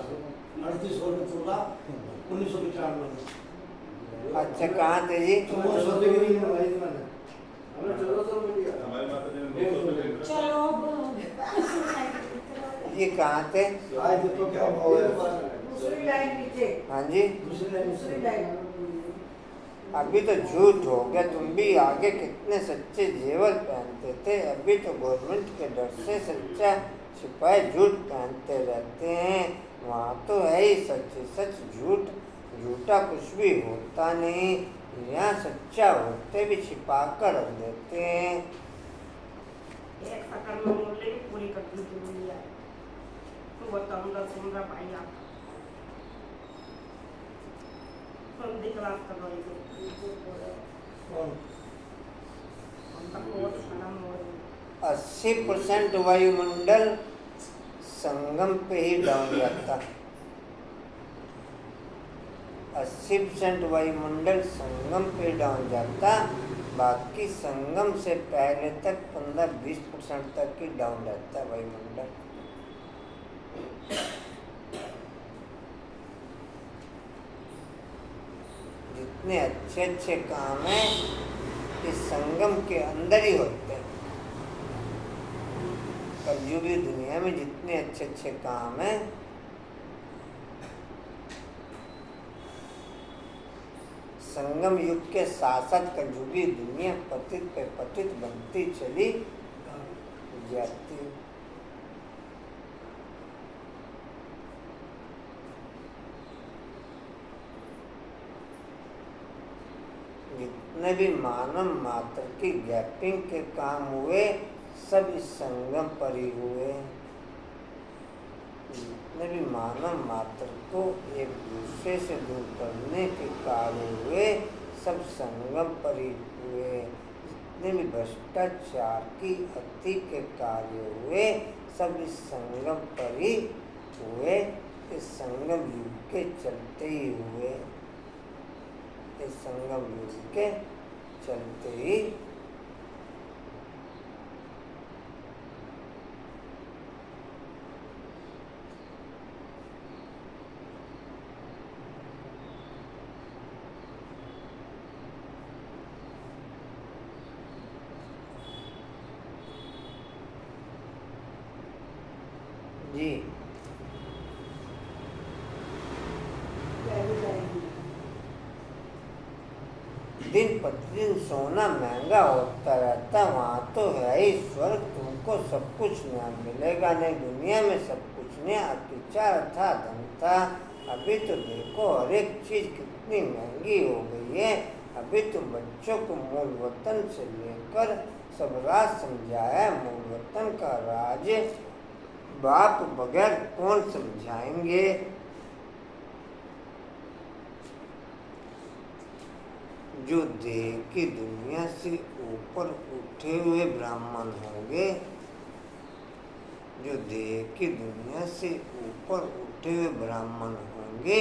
3800 रुपये तोला 1995 में। अच्छा कहाँ थे जी? 5400 रुपये की रिंग मंगवाई थी मैंने। हमारी माता जी ने 200 रुपये दे दिए। चलो ये कहाँ थे? आज देखो क्या भाव है। दूसरी लाइन नीचे, हाँ जी, दूसरी लाइन अभी तो झूठ हो गया, तुम भी आगे कितने सच्चे जेवर पहनते थे। अभी तो गवर्नमेंट के डर से सच्चा सिपाही झूठ पहनते रहते हैं। वहाँ तो है ही सच ही सच, झूठा कुछ भी होता नहीं। यहाँ सच्चा होते भी छिपा कर रख देते हैं। एक सकल में मूल्य भी पूरी करने की बोली है, तो बताऊंगा सुन रहा भाई आप हिंदी क्लास कर रही थी। कौन? 80% वायुमंडल संगम पे ही डाउन जाता। 80% वायुमंडल संगम पे डाउन जाता, बाकी संगम से पहले तक 15-20% तक ही डाउन रहता है वायुमंडल। जितने अच्छे अच्छे काम हैं इस संगम के अंदर ही होते हैं। कलयुगी दुनिया में जितने अच्छे अच्छे काम हैं संगम युग के साथ साथ कलयुगी दुनिया पतित पे पतित बनती चली जाती। जितने भी मानव मात्र की गैपिंग के काम हुए सब इस संगम पर ही हुए। जितने भी मानव मात्र को एक दूसरे से दूर करने के कार्य हुए सब संगम पर ही हुए। जितने भी भ्रष्टाचार की अति के कार्य हुए सब इस संगम पर ही हुए, इस संगम युग के चलते ही हुए, इस संगम युग के चलते ही जी। दिन प्रतिदिन सोना महंगा होता रहता, वहाँ तो है ही स्वर्ग, तुमको सब कुछ नया मिलेगा नहीं। दुनिया में सब कुछ नया अत्याचार था, धन था। अभी तो देखो हर एक चीज कितनी महंगी हो गई है। अभी तो बच्चों को मूल वतन से लेकर सब राज समझाया, मूल वतन का राज बाप बगैर कौन समझाएंगे। जो देह की दुनिया से ऊपर उठे हुए ब्राह्मण होंगे, जो देह की दुनिया से ऊपर उठे हुए ब्राह्मण होंगे,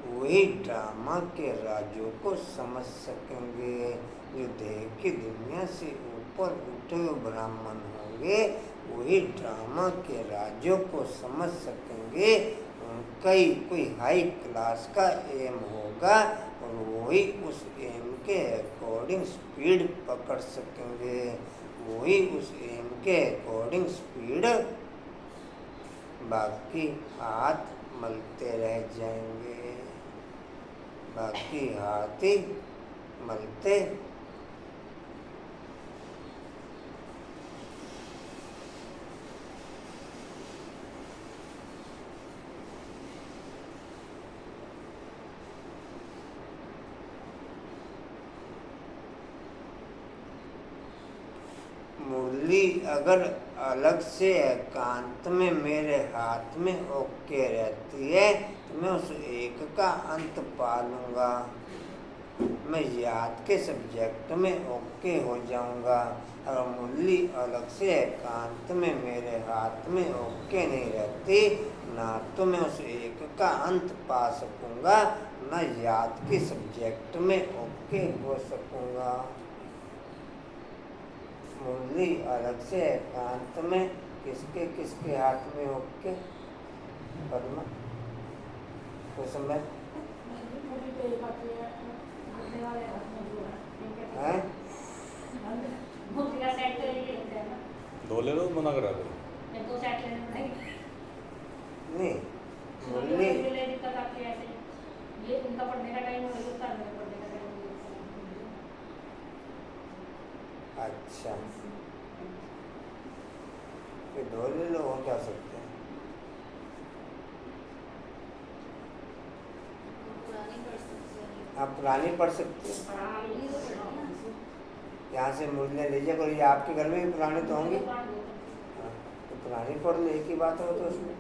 वही ड्रामा के राजों को समझ सकेंगे। जो देह की दुनिया से ऊपर उठे हुए ब्राह्मण होंगे, वही ड्रामा के राजों को समझ सकेंगे। उनका ही कोई हाई क्लास का एम होगा और वही उस एम के अकॉर्डिंग स्पीड पकड़ सकेंगे, वही उस एम के अकॉर्डिंग स्पीड, बाकी हाथ मलते रह जाएंगे, बाकी हाथ ही मलते मुरली अगर अलग से एकांत में मेरे हाथ में ओके रहती है तो मैं उस एक का अंत पालूंगा, मैं याद के सब्जेक्ट में ओके हो जाऊंगा। अगर मुरली अलग से एकांत में मेरे हाथ में ओके नहीं रहती, ना तो मैं उस एक का अंत पा सकूंगा, ना याद के सब्जेक्ट में ओके हो सकूंगा। मुरली अलग से एकांत में किसके किसके हाथ में ओके? पद्मा कुछ समय है दो ले लो, मना करा दो। नहीं मुरली ये उनका पढ़ने का टाइम हो गया, पढ़ने का टाइम हो गया। अच्छा ये दो ले लो, हो क्या सकते हैं। आप पुरानी पढ़ सकते हैं, यहाँ से मुरलियाँ लीजिए, और ये आपके घर में भी पुराने तो होंगे, तो पुरानी पढ़ लो, एक ही बात हो तो उसमें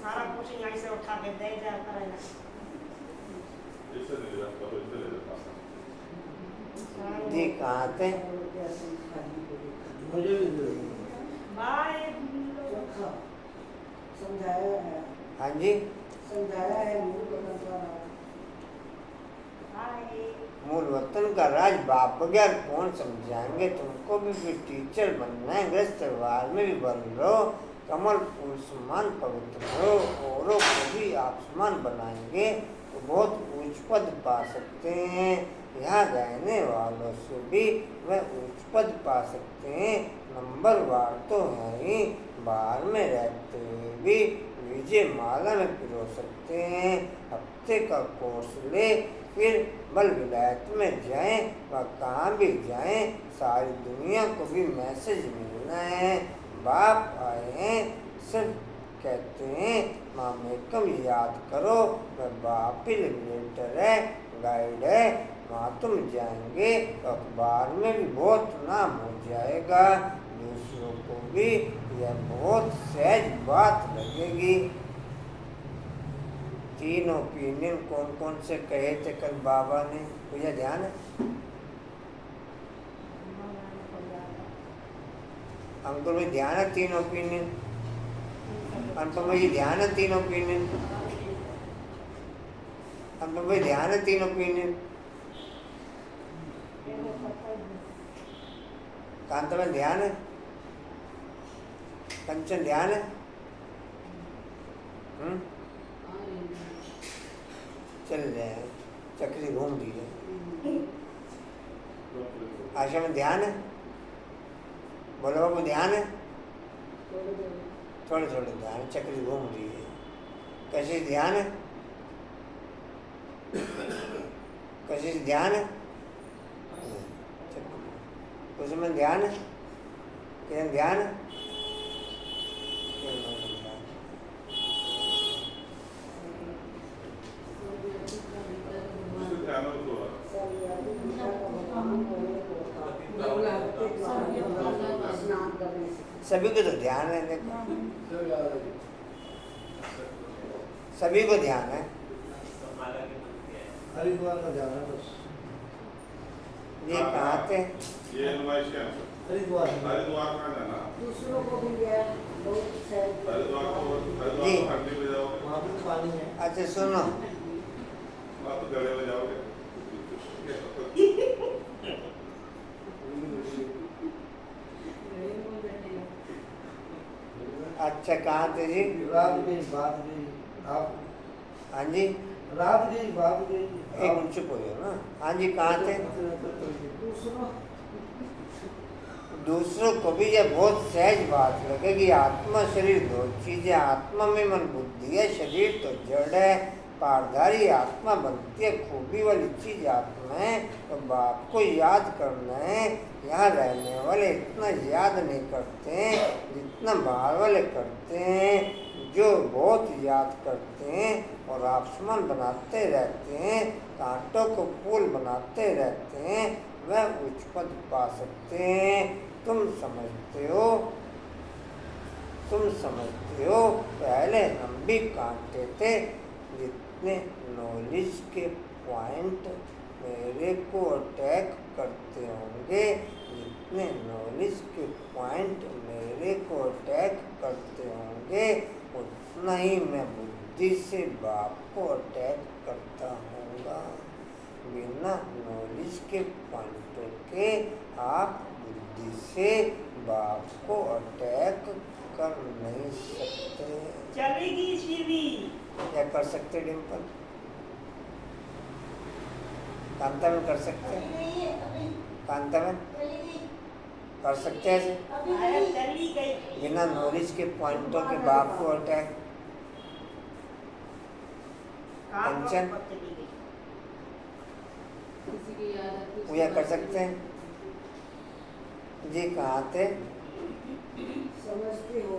सारा कुछ यहाँ से उठा के दे जाता है। इससे ले जा, तो इससे ले जा। जी कहाँ थे? मुझे भी दे दो। समझाया है, हाँ जी समझाया है मूल वतन का राज बाप बगैर कौन समझाएंगे। तुमको भी फिर टीचर बनना है, ग्रस्त वार में भी बन लो, कमल फूल समान पवित्र हो, औरों को भी आप समान बनाएंगे तो बहुत ऊंच पद पा सकते हैं। यहाँ रहने वालों से भी वह उच्च पद पा सकते हैं। नंबर वार तो है ही, बाहर में रहते हुए भी विजय माला में पिरो सकते हैं। हफ्ते का कोर्स ले, फिर बल विलायत में जाएं, वह कहाँ भी जाएं, सारी दुनिया को भी मैसेज मिलना है। बाप आए हैं, सिर्फ कहते हैं मामेकम याद करो, वह बाप ही लिबरेटर है, गाइड है। वहाँ तुम जाएंगे तो अखबार में भी बहुत नाम हो जाएगा, दूसरों को भी यह बहुत सहज बात लगेगी। 3 ओपिनियन कौन कौन से कहे थे कल बाबा ने, मुझे ध्यान है? अंकुर में ध्यान है 3 ओपिनियन? अनुपम भाई ध्यान है तीनों ओपिनियन। अनुपम भाई ध्यान है तीनों ओपिनियन। कांता में ध्यान है। कंचन ध्यान है। चल जाए चक्री घूम रही है। आशा में ध्यान है। बोलो बाबू ध्यान है। थोड़े थोड़े ध्यान, चक्री घूम रही है। कैसे ध्यान है? कैसे ध्यान है? उसमें ध्यान है। क्या ध्यान है? सभी को तो ध्यान है, देखो सभी को ध्यान है। हरिद्वार का ध्यान है बस। ये कहाँ थे? ये हरिद्वार का जाना। दूसरों को भी दिया बहुत हरिद्वार को ठंडी में जाओगे। वहाँ पे पानी है। अच्छा सुनो, वहाँ तो गले में जाओगे। अच्छा कहाँ थे जी? रात गई बात गई आप। हाँ जी रात गई बात गई। एक मिनट चुप हो जाओ ना। हाँ जी कहाँ थे? दूसरों को भी यह बहुत सहज बात लगेगी। आत्मा शरीर दो चीजें, आत्मा में मन बुद्धि है, शरीर तो जड़ है। पारधारी आत्मा बनती है, खूबी वाली चीज आत्मा है। तो बाप को याद करना है। यहाँ रहने वाले इतना याद नहीं करते जितना बाहर वाले करते हैं, जो बहुत याद करते हैं और आसमान बनाते रहते हैं, कांटों को फूल बनाते रहते हैं, वह उच्च पद पा सकते हैं। तुम समझते हो, तुम समझते हो पहले हम भी कांटे थे। जितने नॉलेज के पॉइंट मेरे को अटैक करते होंगे, जितने नॉलेज के पॉइंट मेरे को अटैक करते होंगे, उतना ही मैं बुद्धि से बाप को अटैक करता होऊंगा। बिना नॉलेज के पॉइंटों के आप बुद्धि से बाप को अटैक कर नहीं सकते। चलेगी शिवी। क्या कर सकते डिम्पल? कांता में कर सकते हैं? कांता में कर सकते हैं ऐसे? चली गई। बिना नॉलेज के पॉइंटों के बाप को अटैक। कंचन किसी की याद आती है, पूजा कर सकते हैं जी? कहाँ थे? समझते हो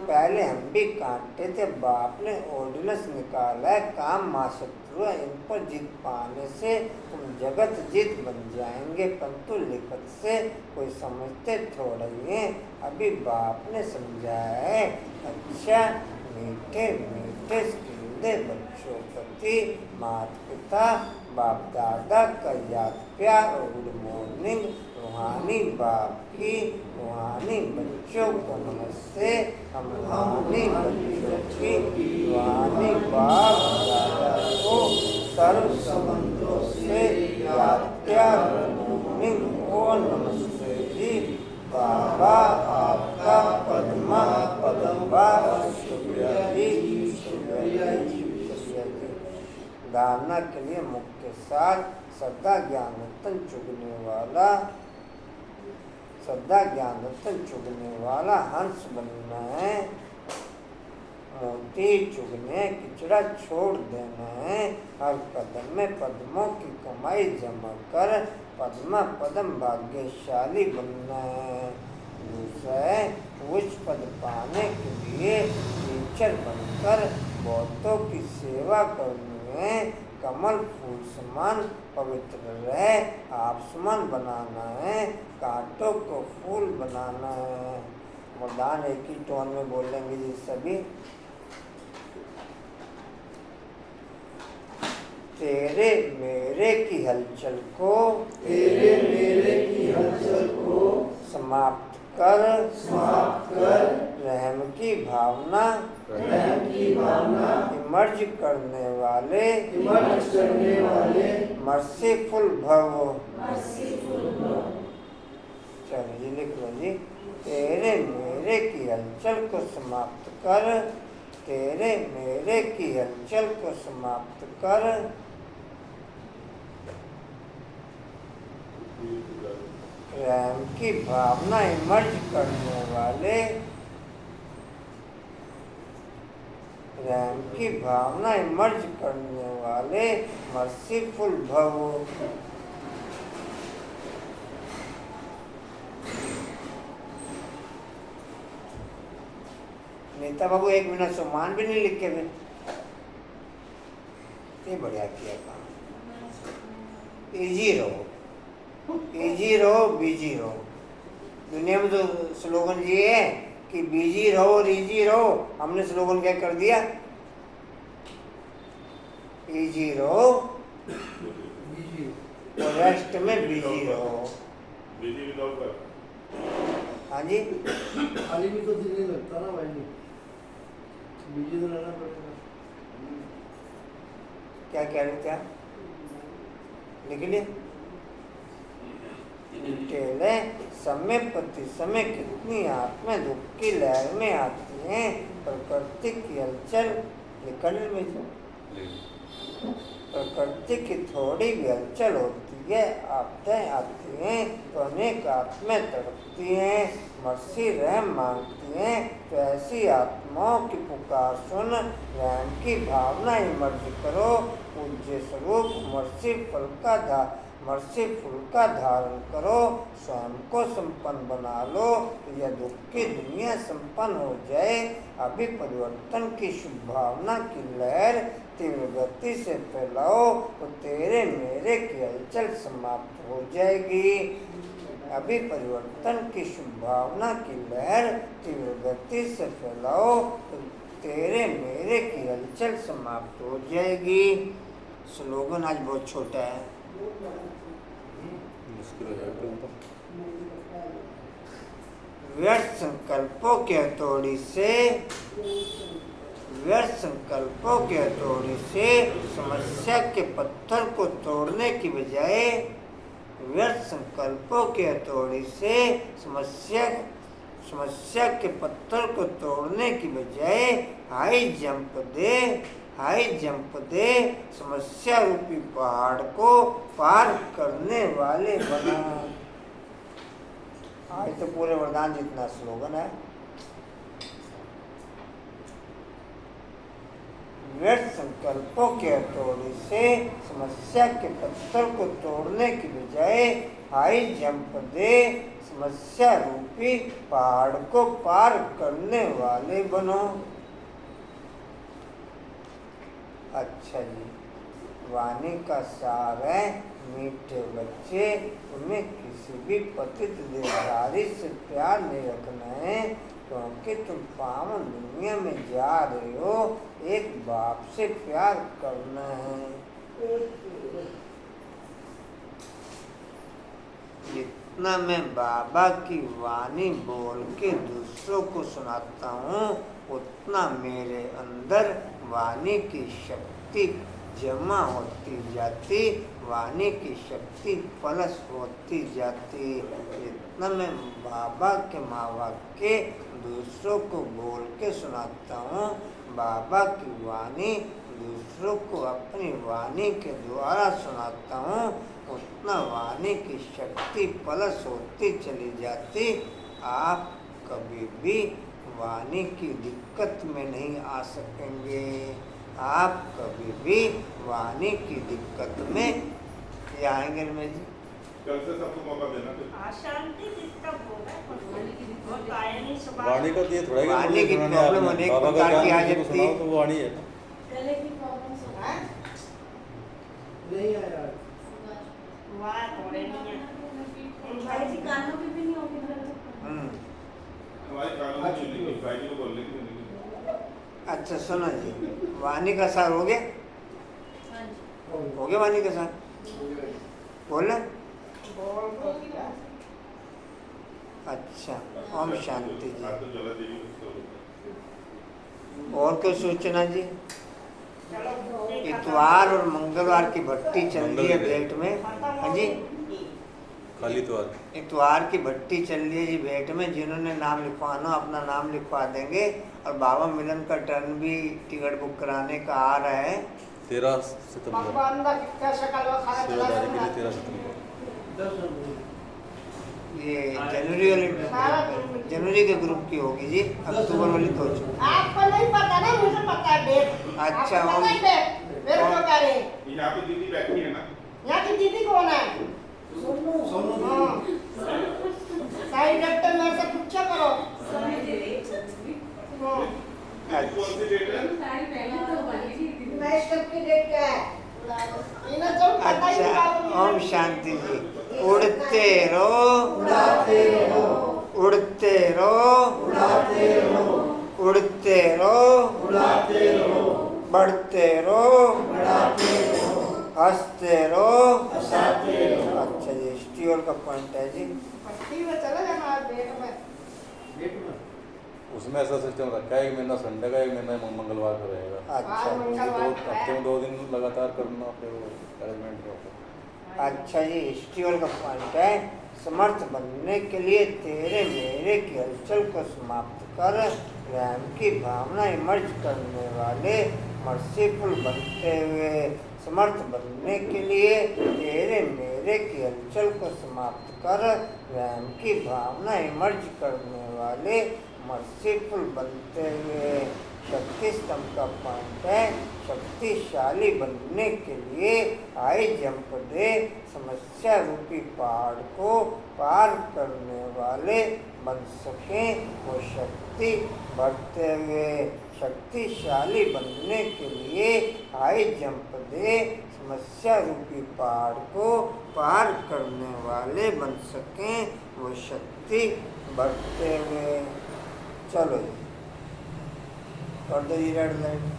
पहले हम भी काटते थे, बाप ने ऑर्डिनेंस निकाला है, काम माशत्रु है, इन पर जीत पाने से तुम जगत जीत बन जाएंगे। परंतु लिखत से कोई समझते थोड़ा ही है। अभी बाप ने समझाया है। अच्छा मीठे मीठे दे बच्चों प्रति माता पिता बाप दादा का याद प्यार और गुड मॉर्निंग। रूहानी बाप की रूहानी बच्चों को नमस्ते। हम रूहानी बच्चों की रूहानी बाप दादा को सर्व संबंधों से याद प्यार और मॉर्निंग और नमस्ते जी। बाबा आपका पद्मा पदम्बा शुक्रिया जी, शुक्रिया जी, शुक्रिया जी। धारणा के लिए मुख्य सार सदा ज्ञान रतन चुगने वाला, सदा ज्ञान रतन चुगने वाला हंस बनना है। मोती चुगने किचड़ा छोड़ देना है। हर कदम में पद्मों की कमाई जमा कर पद्मा पदम भाग्यशाली बनना है। दूसरा है उच्च पद पाने के लिए टीचर बनकर बहुतों की सेवा करनी है। कमल फूल समान पवित्र रहे आप समान बनाना है। कांटों को फूल बनाना है। वरदान एक ही टोन में बोलेंगे जी सभी। तेरे मेरे की हलचल को, तेरे मेरे की हलचल को समाप्त कर रहम की भावना रहम की भावना इमर्ज करने वाले इमर्ज करने वाले मर्सीफुल भव। चलो जी लिख लो जी। तेरे मेरे की हलचल को समाप्त कर, तेरे मेरे की हलचल को समाप्त कर, रहम की भावना इमर्ज करने वाले, रहम की भावना इमर्ज करने वाले मर्सीफुल भव। नेता बाबू 1 मिनट सम्मान भी नहीं लिख के भी, ये बढ़िया किया काम। इजी रहो, इजी रहो, बिजी रहो। दुनिया में तो स्लोगन ये है कि बिजी रहो और इजी रहो। हमने स्लोगन क्या कर दिया? इजी रहो और रेस्ट में बिजी रहो। Busy without work. हाँ जी, खाली भी तो दिल नहीं लगता ना भाई जी, बिजी तो रहना पड़ेगा। क्या कह रहे थे आप? लिख लिए? टेले समय प्रति समय कितनी आत्मा दुख की लहर में आती हैं, प्रकृति की हलचल निकल में प्रकृति की थोड़ी भी हलचल होती है, आपदाएं आती हैं तो अनेक आत्माएं तड़पती हैं, मर्सी रहम मांगती हैं। तो ऐसी आत्माओं की पुकार सुन, रहम की भावना इमर्ज करो, पूज्य स्वरूप मर्सी फुल का धारण करो, स्वयं को संपन्न बना लो। यह दुख की दुनिया संपन्न हो जाए। अभी परिवर्तन की शुभ भावना की लहर तीव्र गति से फैलाओ तो तेरे मेरे की हलचल समाप्त हो जाएगी। अभी परिवर्तन की शुभ भावना की लहर तीव्र गति से फैलाओ तो तेरे मेरे की हलचल समाप्त हो जाएगी। स्लोगन आज बहुत छोटा है, मुश्किल हो जाएगा। व्यर्थ संकल्पों के हथौड़ी से, व्यर्थ संकल्पों के हथौड़ी से समस्या के पत्थर को तोड़ने की बजाय, व्यर्थ संकल्पों के हथौड़ी से समस्या के पत्थर को तोड़ने की बजाय हाई जंप दे समस्या रूपी पहाड़ को पार करने वाले बना। आज तो पूरे वरदान जितना स्लोगन है। व्यर्थ संकल्पों के हथौड़े से समस्या के पत्थर को तोड़ने की बजाय हाई जंप दे समस्या रूपी पहाड़ को पार करने वाले बनो। अच्छा जी, वाणी का सार है, मीठे बच्चे तुम्हें किसी भी पतित देहधारी से प्यार नहीं रखना है, क्योंकि तुम पावन दुनिया में जा रहे हो, एक बाप से प्यार करना है। जितना मैं बाबा की वाणी बोल के दूसरों को सुनाता हूँ, उतना मेरे अंदर वाणी की शक्ति जमा होती जाती, वाणी की शक्ति पलस होती जाती। जितना मैं बाबा के वाक्य दूसरों को बोल के सुनाता हूँ, बाबा की वाणी दूसरों को अपनी वाणी के द्वारा सुनाता हूँ, उतना वाणी की शक्ति पलस होती चली जाती। आप कभी भी वाणी की दिक्कत में नहीं आ सकेंगे। आप कभी भी वाणी की दिक्कत में आएंगे में जी। कल से सबको मौका देना। अशांति किसका बोला वाणी का दिए थोड़ा वाणी की प्रॉब्लम अनेक प्रकार की आ जाती है। तो वो वाणी है गले की प्रॉब्लम नहीं आया भाई जी कानों की भी नहीं होगी हमारे कानून की नहीं, भाई जी को बोलने की नहीं। अच्छा सुनो जी, वाणी का सार हो गया? हो गया वाणी का सार? बोलना। अच्छा, ओम शांति जी। तो ज्वाला देवी को और कोई सूचना जी? चलो ठीक है। इतवार और मंगलवार की भट्टी चल रही है भेंट में। हाँ जी, खाली तो इतवार की भट्टी चल रही है जी भेंट में। जिन्होंने नाम लिखवाना अपना नाम लिखवा देंगे। और बाबा मिलन का टर्न भी टिकट बुक कराने का आ रहा है 13 सितंबर भगवान का कितना शकल वो खाना सेवा चला दारी के लिए जाता 13 सितंबर। 10 नंबर। ये जनवरी वाली जनवरी के ग्रुप की होगी जी। अक्टूबर वाली तो हो चुकी। आपको नहीं पता ना, मुझे पता है डेट। अच्छा, आपको पता है डेट? मेरे को कह रहे हैं यहाँ पे दीदी बैठी है ना, यहाँ की दीदी कौन है? सोनू हाँ। सारी डॉक्टर मेरे से पूछा करो। हाँ। दीदी कौन सी डेट है? मैं स्टेप की डेट क्या है? इन्हें तो पता ही नहीं अच्छा, मालूम। ओम शांति जी। उड़ते रहो, उड़ाते रहो, उड़ते रहो, उड़ाते रहो, उड़ते रहो, उड़ाते रहो, बढ़ते रहो, बढ़ाते रहो, हंसते रहो। हंसाते रहो। अच्छा जी, स्टील का पॉइंट है जी। पट्टी में चला जाना है डेट में। डेट में उसमें ऐसा सिस्टम रखा है, एक महीना संडे का, एक महीना मंगलवार का रहेगा। अच्छा आज जी। मंगलवार तो हफ्ते में 2 दिन लगातार करना, फिर वो अरेंजमेंट होगा। अच्छा जी, स्टील का पॉइंट है। समर्थ बनने के लिए तेरे मेरे की हलचल को समाप्त कर प्रेम की भावना इमर्ज करने वाले मर्सीफुल बनते हुए। समर्थ बनने के लिए तेरे मेरे की हलचल को समाप्त कर प्रेम की भावना इमर्ज करने वाले मर्सीफुल बनते हुए। शक्ति स्तंभ का पॉइंट है। शक्तिशाली बनने के लिए हाई जंप दे समस्या रूपी पहाड़ को पार करने वाले बन सकें वो शक्ति बढ़ते हुए। शक्तिशाली बनने के लिए हाई जंप दे समस्या रूपी पहाड़ को पार करने वाले बन सकें वो शक्ति बढ़ते हुए। चलो जी, कर दो जी रेड लाइट।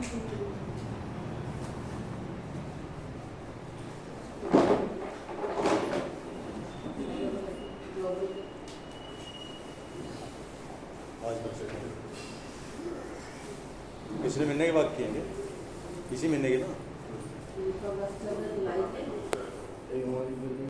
आज पिछले महीने की बात किएंगे, इसी महीने की ना। लाइट है